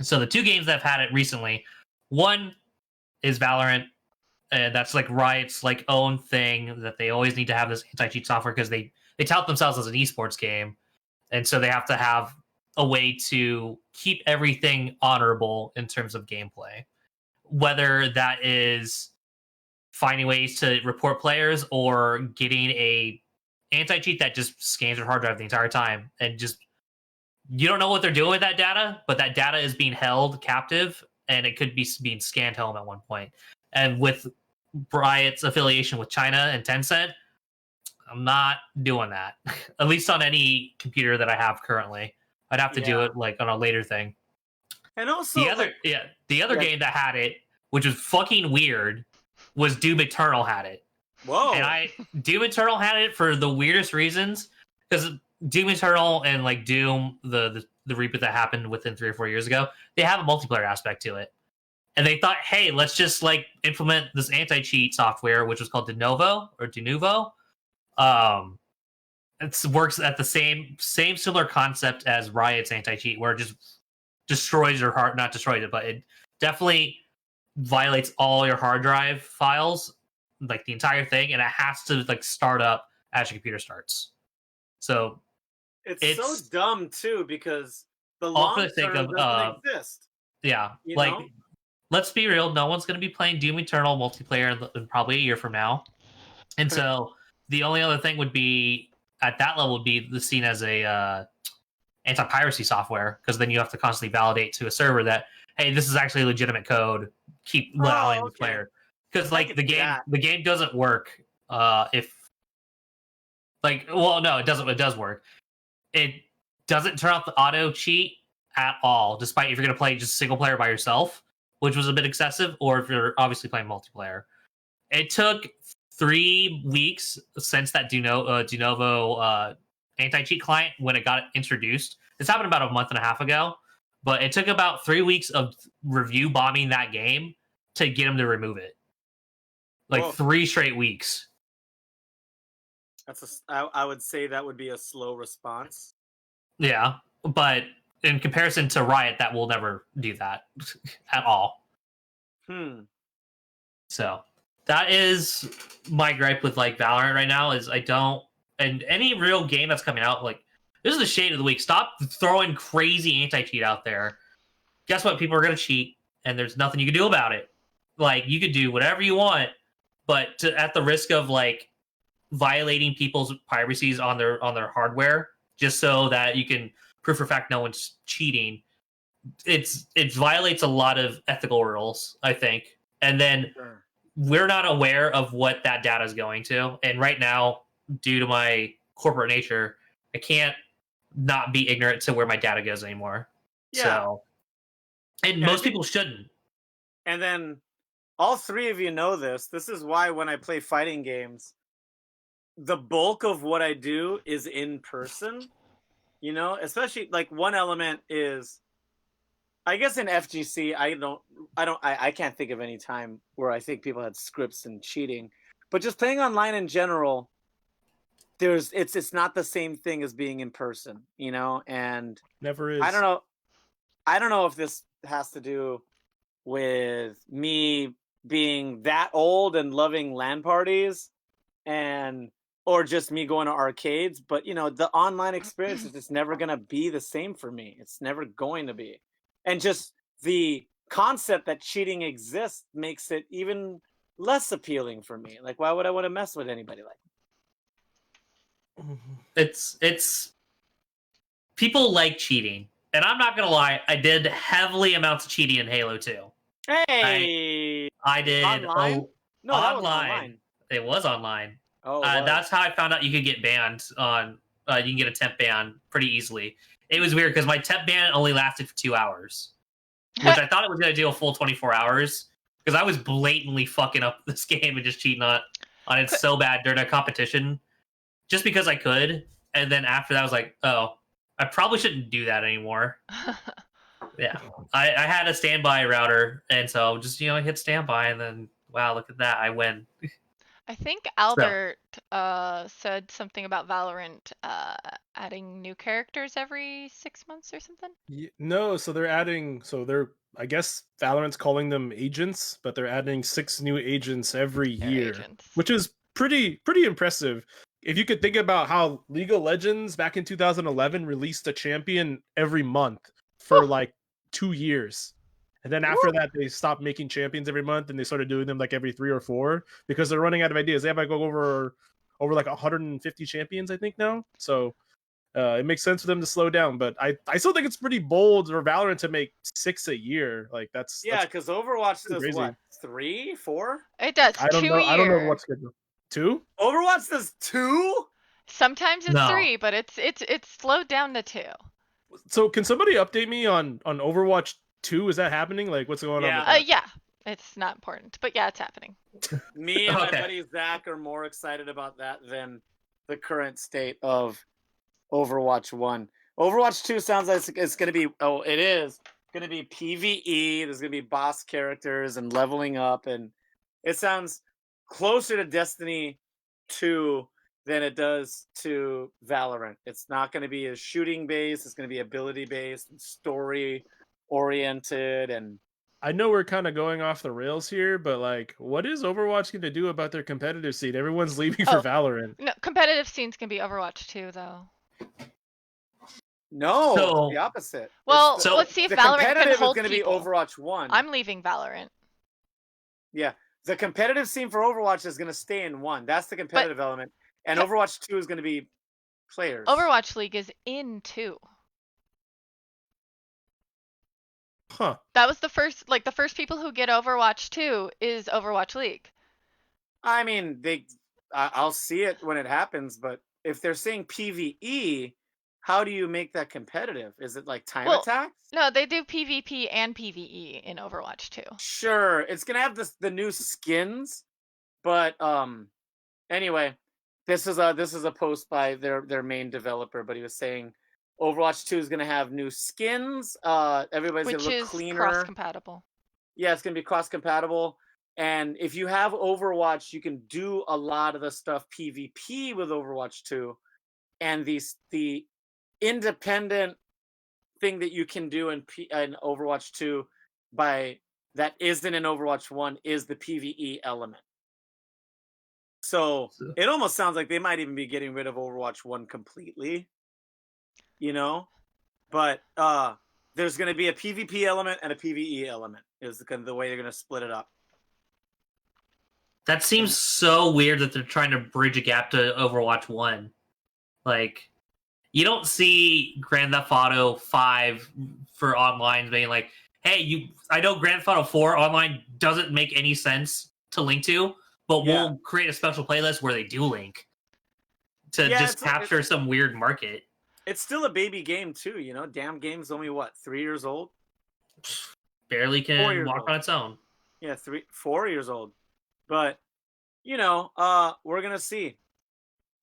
So the 2 games that have had it recently, one is Valorant, and that's like Riot's like own thing that they always need to have this anti-cheat software because they tout themselves as an esports game, and so they have to have a way to keep everything honorable in terms of gameplay, whether that is finding ways to report players or getting a anti-cheat that just scans your hard drive the entire time and just you don't know what they're doing with that data, but that data is being held captive and it could be being scanned home at one point. And with Riot's affiliation with China and Tencent, I'm not doing that. At least on any computer that I have currently. I'd have to do it like on a later thing. And also the other game that had it, which was fucking weird, was Doom Eternal had it. Whoa. And Doom Eternal had it for the weirdest reasons because Doom Eternal and like Doom, the reboot that happened within 3 or 4 years ago, they have a multiplayer aspect to it. And they thought, hey, let's just like implement this anti-cheat software, which was called Denuvo. It works at the same similar concept as Riot's anti-cheat, where it just destroys your hard, not destroys it, but it definitely violates all your hard drive files, like the entire thing, and it has to like start up as your computer starts. So it's so dumb too because the long term doesn't exist. Yeah, like know? Let's be real, no one's going to be playing Doom Eternal multiplayer in probably a year from now, and so the only other thing would be at that level would be the seen as a anti-piracy software, because then you have to constantly validate to a server that hey, this is actually legitimate code. Keep allowing the player, because like the game doesn't work if like no, it doesn't. It does work. It doesn't turn off the auto cheat at all, despite if you're going to play just single player by yourself, which was a bit excessive, or if you're obviously playing multiplayer. It took 3 weeks since that Denuvo anti-cheat client when it got introduced. This happened about a month and a half ago, but it took about 3 weeks of review bombing that game to get them to remove it. Like 3 straight weeks. I would say that would be a slow response. Yeah, but in comparison to Riot, that will never do that at all. So that is my gripe with like Valorant right now is I don't, and any real game that's coming out, like this is the shade of the week. Stop throwing crazy anti-cheat out there. Guess what? People are going to cheat, and there's nothing you can do about it. Like you could do whatever you want, but at the risk of like violating people's privacies on their hardware, just so that you can prove for fact no one's cheating. It violates a lot of ethical rules, I think. And then we're not aware of what that data is going to. And right now, due to my corporate nature, I can't not be ignorant to where my data goes anymore. Yeah. So, and most people shouldn't. And then all three of you know this. This is why when I play fighting games, the bulk of what I do is in person. You know, especially like one element is, I guess in FGC, I can't think of any time where I think people had scripts and cheating, but just playing online in general, it's not the same thing as being in person, you know, and Never is. I don't know if this has to do with me being that old and loving LAN parties or just me going to arcades, but you know, the online experience is just never going to be the same for me. It's never going to be. And just the concept that cheating exists makes it even less appealing for me. Like, why would I want to mess with anybody like that? It's people like cheating. And I'm not going to lie, I did heavily amounts of cheating in Halo 2. Hey! I did online? No, online. that was online. It was online. Oh, that's how I found out you could get banned on. You can get a temp ban pretty easily. It was weird because my temp ban only lasted for 2 hours, which I thought it was going to do a full 24 hours because I was blatantly fucking up this game and just cheating on it so bad during a competition, just because I could. And then after that, I was like, oh, I probably shouldn't do that anymore. Yeah, I had a standby router, and so just hit standby, and then wow, look at that, I win. I think Albert said something about Valorant adding new characters every 6 months or something. No, so they're I guess Valorant's calling them agents, but they're adding 6 new agents every year, which is pretty impressive. If you could think about how League of Legends back in 2011 released a champion every month for like 2 years. And then after that, they stopped making champions every month, and they started doing them like every 3 or 4 because they're running out of ideas. They have like over like 150 champions, I think now. So it makes sense for them to slow down. But I still think it's pretty bold for Valorant to make 6 a year. Like that's because Overwatch does crazy. what, 3, 4? It does. I don't 2 know. a year. I don't know what's good. 2? Overwatch does 2? Sometimes it's No. 3, but it's slowed down to 2. So can somebody update me on Overwatch 2? Is that happening? Like what's going on with that? Yeah. It's not important, but yeah, it's happening. Me and my buddy Zach are more excited about that than the current state of Overwatch 1. Overwatch 2 sounds like it's going to be, it is going to be PvE. There's going to be boss characters and leveling up, and it sounds closer to Destiny 2 than it does to Valorant. It's not going to be as shooting based. It's going to be ability based and story oriented. And I know we're kind of going off the rails here, but like, what is Overwatch going to do about their competitive scene? Everyone's leaving for Valorant. No, competitive scenes can be Overwatch 2 though. No, it's the opposite. Well, let's see if Valorant can hold is going to be Overwatch 1. I'm leaving Valorant. Yeah, the competitive scene for Overwatch is going to stay in 1. That's the competitive element. And Overwatch 2 is going to be players. Overwatch League is in 2. Huh. That was the first people who get Overwatch 2 is Overwatch League. I mean, I'll see it when it happens, but if they're saying PvE, how do you make that competitive? Is it like time attacks? No, they do PvP and PvE in Overwatch 2. Sure, it's going to have the new skins, but anyway, this is a post by their main developer, but he was saying Overwatch 2 is going to have new skins. Everybody's going to look cleaner. Which is cross-compatible. Yeah, it's going to be cross-compatible. And if you have Overwatch, you can do a lot of the stuff PvP with Overwatch 2. And the independent thing that you can do in Overwatch 2 that isn't in Overwatch 1 is the PvE element. So it almost sounds like they might even be getting rid of Overwatch 1 completely. You know? But there's going to be a PvP element and a PvE element is the way they're going to split it up. That seems so weird that they're trying to bridge a gap to Overwatch 1. Like, you don't see Grand Theft Auto 5 for online being like, hey, I know Grand Theft Auto 4 online doesn't make any sense to link to, but we'll create a special playlist where they do link to just capture some weird market. It's still a baby game too, you know. Damn game's only what, 3 years old? Barely can walk on its own. Yeah, 4 years old. But you know, we're gonna see.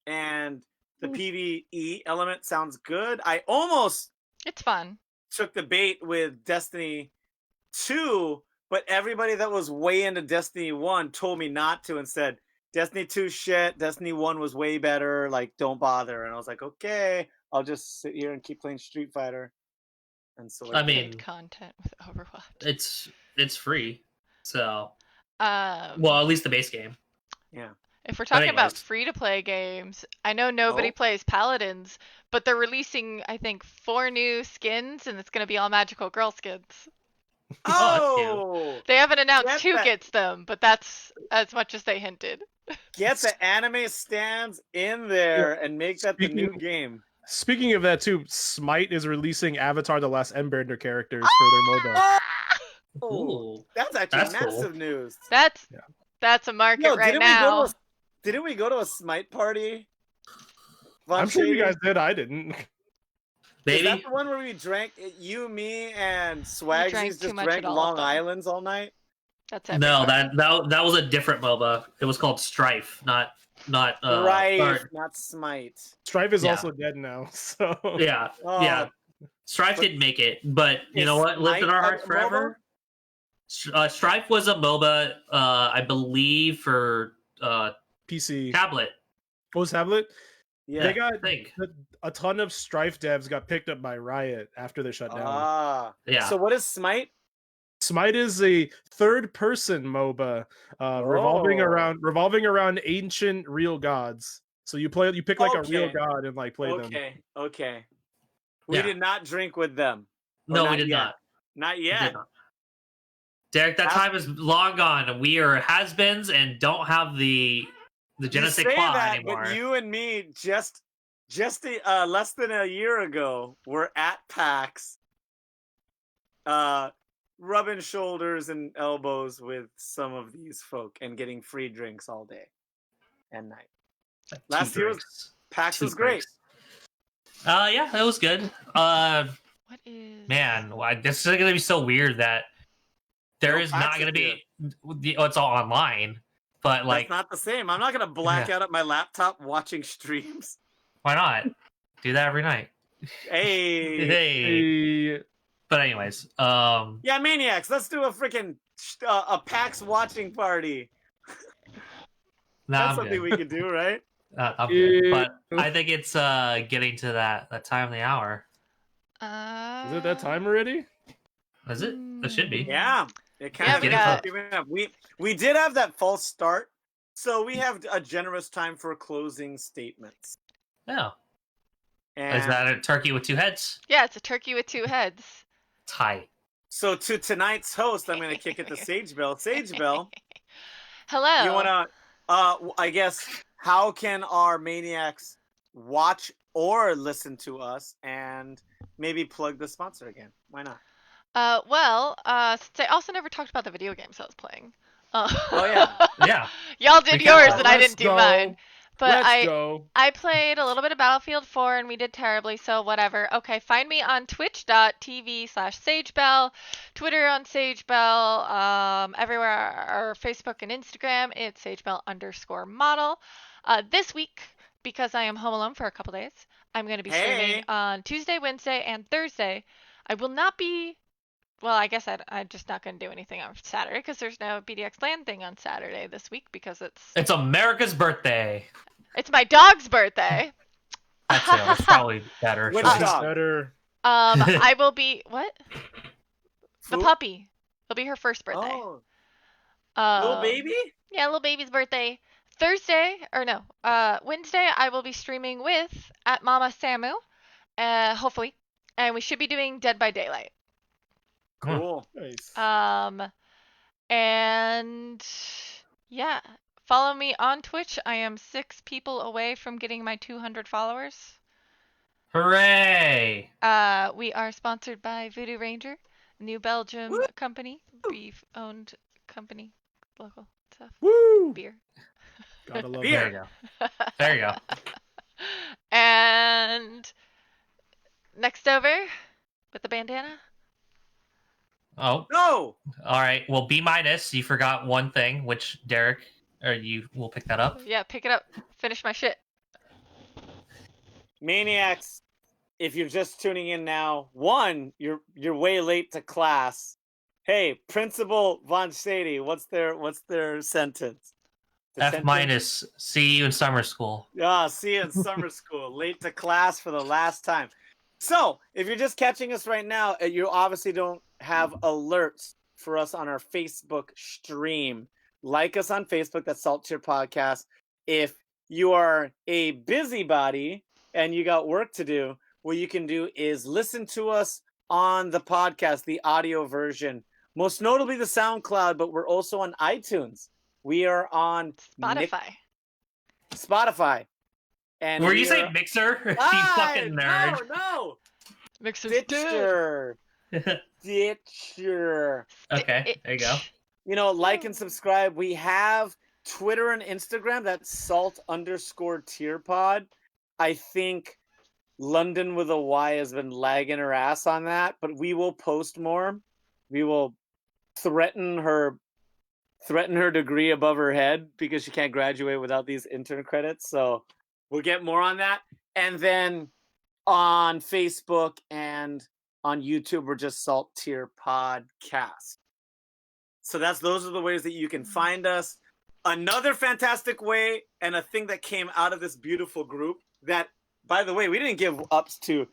And the PvE element sounds good. I almost It's fun. took the bait with Destiny 2, but everybody that was way into Destiny 1 told me not to and said, Destiny 2 shit, Destiny 1 was way better, like, don't bother. And I was like, okay, I'll just sit here and keep playing Street Fighter. And so I mean, content with Overwatch. It's free. So well, at least the base game. Yeah. If we're talking about free-to-play games, I know nobody plays Paladins, but they're releasing, I think, 4 new skins, and it's going to be all magical girl skins. Oh! They haven't announced who gets them, but that's as much as they hinted. Get the anime stands in there and make that the new game. Speaking of that too, Smite is releasing Avatar: The Last Airbender characters for their MOBA. Oh, that's actually massive news. That's a market right now. Didn't we go to a Smite party? I'm sure you guys did. I didn't. Maybe. Is that the one where we drank, you, me, and Swagsies just drank Long Islands all night? That's no, that was a different MOBA. It was called Strife, not Strife, not Smite. Strife is also dead now. So yeah. Strife didn't make it, but you know what? Lived in our hearts forever. Strife was a MOBA, I believe, for PC tablet. What was tablet? Yeah, they got a ton of Strife devs got picked up by Riot after they shut down. Yeah. So what is Smite? Smite is a third-person MOBA revolving around ancient real gods. So you pick like a real god and like play them. Okay. We did not drink with them. No, we did not. Not yet. Derek, that time is long gone. We are has-beens and don't have the je ne sais quoi anymore. But you and me just less than a year ago were at PAX, rubbing shoulders and elbows with some of these folk and getting free drinks all day and night. Last year PAX was great. Yeah, it was good. What is... Man, this is going to be so weird that there is not going to be... it's all online, but like... It's not the same. I'm not going to black out at my laptop watching streams. Why not? Do that every night. Hey. But anyways, yeah, Maniacs, let's do a freaking a PAX watching party. That's something we could do, right? I'm good. But I think it's getting to that time of the hour. Is it that time already? Is it? It should be. Yeah. It kind of giving up. We did have that false start, so we have a generous time for closing statements. Yeah. And is that a turkey with 2 heads? Yeah, it's a turkey with 2 heads. Tight. So to tonight's host, I'm going to kick it to Sage Bell. Sage Bell. Hello. You want to, I guess, how can our Maniacs watch or listen to us and maybe plug the sponsor again? Why not? Since I also never talked about the video games I was playing. Oh, yeah. Yeah. Y'all did yours and I didn't do mine. But I played a little bit of Battlefield 4 and we did terribly, so whatever. Okay, find me on twitch.tv/SageBell, Twitter on SageBell, everywhere, or Facebook and Instagram, it's SageBell_model. This week, because I am home alone for a couple days, I'm going to be streaming on Tuesday, Wednesday, and Thursday. I will not be... Well, I guess I'm just not going to do anything on Saturday because there's no BDX LAN thing on Saturday this week because it's America's birthday. It's my dog's birthday. That's probably better. Which dog? Better. I will be what? The puppy. It'll be her first birthday. Oh. Little baby? Yeah, little baby's birthday. Wednesday, I will be streaming with @Mama Samu, hopefully, and we should be doing Dead by Daylight. Cool. Nice. And yeah, Follow me on Twitch. I am 6 people away from getting my 200 followers. Hooray! We are sponsored by Voodoo Ranger, New Belgium Woo! company, beef-owned company, local stuff, Woo! beer. Gotta love Beer. There you go. There you go. And next over with the bandana. Oh, No. all right. Well, B minus. You forgot one thing, which Derek, or you will pick that up. Yeah, pick it up. Finish my shit. Maniacs, if you're just tuning in now, one, you're way late to class. Hey, Principal Von Sadie, what's their sentence? The F sentence- minus. See you in summer school. See you in summer school. Late to class for the last time. So, if you're just catching us right now, you obviously don't have alerts for us on our Facebook stream. Like us on Facebook, that's Salt Tier Podcast. If you are a busybody and you got work to do, what you can do is listen to us on the podcast, the audio version. Most notably the SoundCloud, but we're also on iTunes. We are on Spotify. And Were you saying Mixer? You fucking nerd. No. Mixer. Stitcher. Stitcher. Okay, there you go. You know, like and subscribe. We have Twitter and Instagram. That's salt_tierpod. I think London with a Y has been lagging her ass on that, but we will post more. We will threaten her degree above her head because she can't graduate without these intern credits. So we'll get more on that. And then on Facebook and on YouTube, we're just Salt Tier Podcast. So those are the ways that you can find us. Another fantastic way and a thing that came out of this beautiful group that, by the way, we didn't give ups to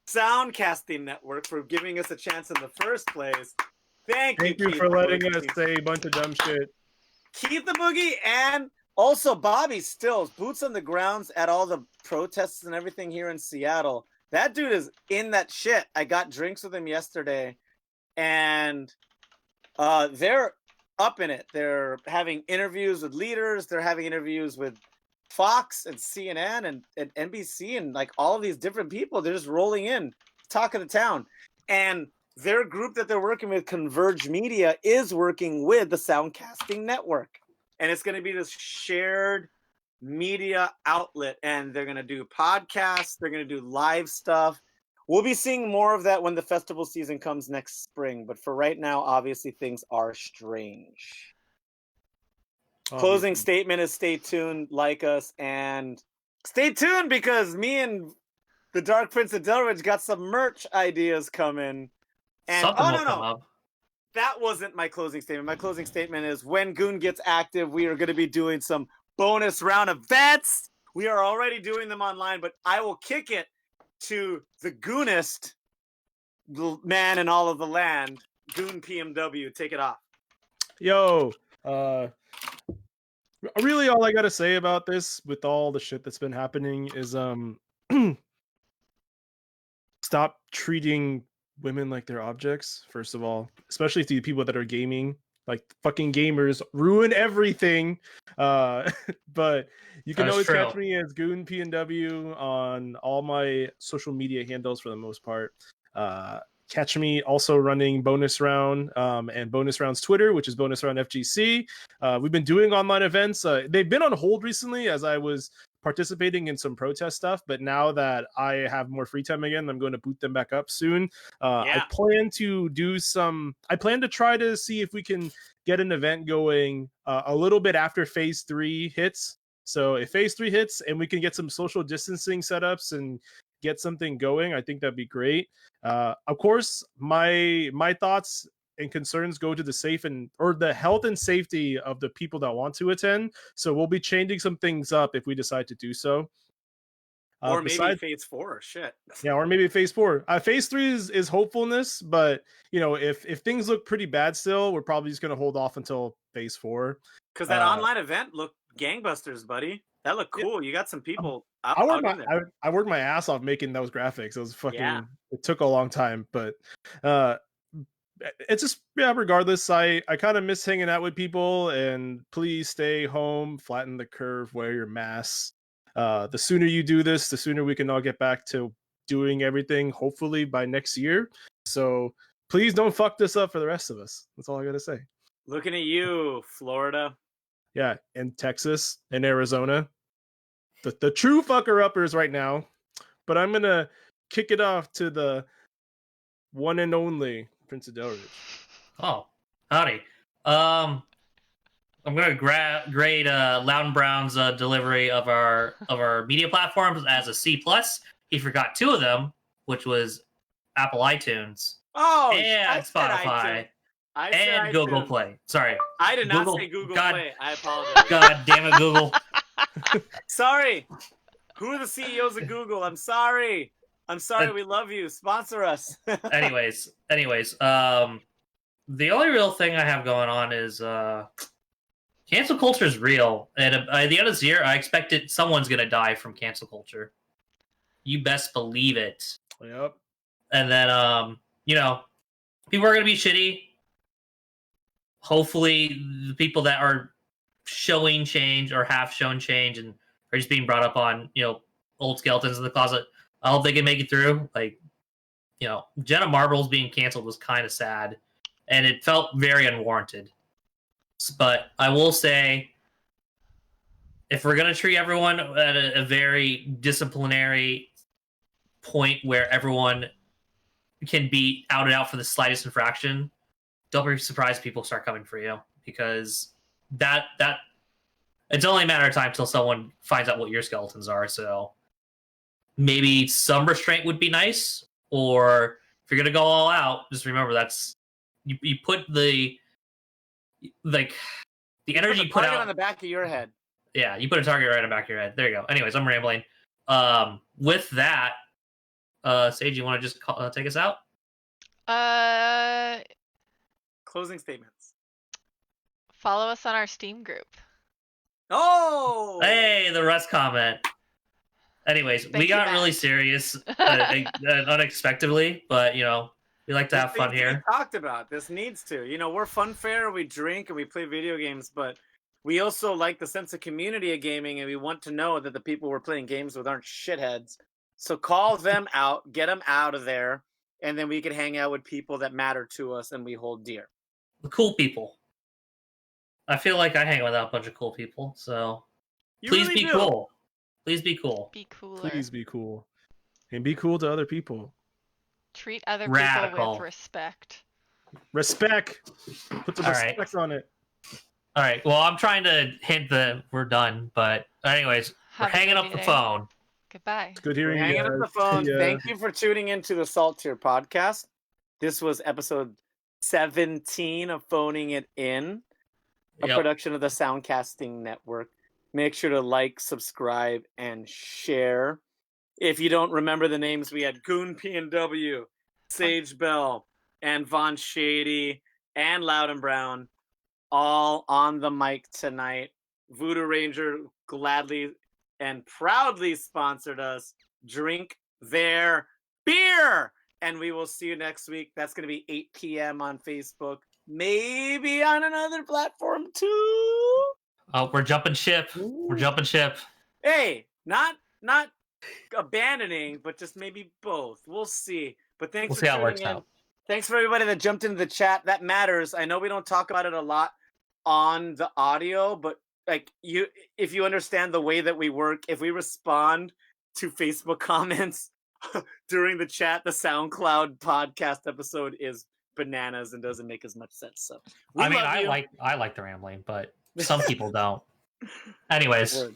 Soundcasting Network for giving us a chance in the first place. Thank you Keith, for letting us say a bunch of dumb shit. Keith the Boogie and also Bobby Stills, boots on the grounds at all the protests and everything here in Seattle. That dude is in that shit. I got drinks with him yesterday, and they're up in it. They're having interviews with leaders. They're having interviews with Fox and CNN and NBC and like all of these different people. They're just rolling in, talk of the town. And their group that they're working with, Converge Media, is working with the Soundcasting Network. And it's going to be this shared media outlet. And they're going to do podcasts. They're going to do live stuff. We'll be seeing more of that when the festival season comes next spring. But for right now, obviously, things are strange. Closing statement is stay tuned, like us, and stay tuned because me and the Dark Prince of Delridge got some merch ideas coming. And Something will come up. That wasn't my closing statement. My closing statement is when Goon gets active, we are going to be doing some bonus round events. We are already doing them online, but I will kick it to the Goonist man in all of the land, Goon PMW. Take it off. Yo, really all I got to say about this with all the shit that's been happening is stop treating women like they're objects, first of all, especially to the people that are gaming. Like fucking gamers ruin everything. But you can always catch me as Goon PNW on all my social media handles for the most part. Catch me also running Bonus Round and Bonus Round's Twitter, which is Bonus Round FGC. We've been doing online events. They've been on hold recently as I was participating in some protest stuff, but now that I have more free time again, I'm going to boot them back up soon. I plan to try to see if we can get an event going a little bit after Phase 3 hits. So if Phase 3 hits and we can get some social distancing setups and get something going, I think that'd be great. Of course, my thoughts and concerns go to the health and safety of the people that want to attend. So we'll be changing some things up if we decide to do so. Or maybe Phase 4. Shit. Yeah, or maybe Phase 4. Phase 3 is hopefulness, but you know, if things look pretty bad still, we're probably just gonna hold off until Phase 4. Because that online event looked gangbusters, buddy. That looked cool. You got some people I worked my ass off making those graphics. It was fucking. It took a long time, but it's just, yeah, regardless, I kind of miss hanging out with people, and please stay home, flatten the curve, wear your masks. The sooner you do this, the sooner we can all get back to doing everything, hopefully by next year. So please don't fuck this up for the rest of us. That's all I gotta say. Looking at you, Florida. Yeah, in Texas and Arizona, the true fucker uppers right now. But I'm gonna kick it off to the one and only Prince of Delridge. Oh, howdy. I'm gonna grade Loudon Brown's delivery of our media platforms as a C plus. He forgot two of them, which was Apple iTunes Oh, and I said Spotify I said and Google iTunes. Play. Sorry, I did not Google- say Google God- Play. I apologize. God damn it, Google. Sorry. Who are the CEOs of Google? I'm sorry. I'm sorry. We love you. Sponsor us. anyways, the only real thing I have going on is cancel culture is real, and by the end of this year, I expect someone's gonna die from cancel culture. You best believe it. Yep. And then people are gonna be shitty. Hopefully, the people that are showing change or have shown change and are just being brought up on old skeletons in the closet, I hope they can make it through. Like, Jenna Marbles being canceled was kind of sad, and it felt very unwarranted. But I will say, if we're going to treat everyone at a very disciplinary point where everyone can be out and out for the slightest infraction, don't be surprised if people start coming for you, because that it's only a matter of time till someone finds out what your skeletons are. So maybe some restraint would be nice, or if you're gonna go all out, just remember that's you put the energy you put out on the back of your head. Yeah, you put a target right on the back of your head. There you go. Anyways, I'm rambling. With that, Sage, you want to just take us out? Closing statements. Follow us on our Steam group. Oh! Hey, the Russ comment. Anyways, Thank we you, got Matt. really serious unexpectedly, but we like to have fun here. We talked about this needs to. We're fun fair. We drink and we play video games, but we also like the sense of community of gaming, and we want to know that the people we're playing games with aren't shitheads. So call them out, get them out of there, and then we can hang out with people that matter to us and we hold dear. The cool people. I feel like I hang with a bunch of cool people, so please be cool. Please be cool. Be cooler. Please be cool. And be cool to other people. Treat other Radical. people with respect. Respect. Put the All respect right. on it. All right. Well, I'm trying to hint that we're done, but anyways, we're Have a hanging good up the day. phone. Goodbye. It's good hearing you Hanging guys. up the phone. See ya. Thank you for tuning into the Salt Tier podcast. This was episode 17 of Phoning It In, a Yep. production of the Soundcasting Network. Make sure to like, subscribe, and share. If you don't remember the names, we had Goon P&W, Sage Bell, and Von Shady, and Loudon Brown, all on the mic tonight. Voodoo Ranger gladly and proudly sponsored us. Drink their beer! And we will see you next week. That's going to be 8 p.m. on Facebook. Maybe on another platform too. Oh, we're jumping ship. We're jumping ship. Hey, not abandoning, but just maybe both. We'll see. But thanks We'll for see how it tuning works in. out. Thanks for everybody that jumped into the chat. That matters. I know we don't talk about it a lot on the audio, but if you understand the way that we work, if we respond to Facebook comments during the chat, the SoundCloud podcast episode is bananas and doesn't make as much sense. So I like the rambling, but some people don't. Anyways. Word.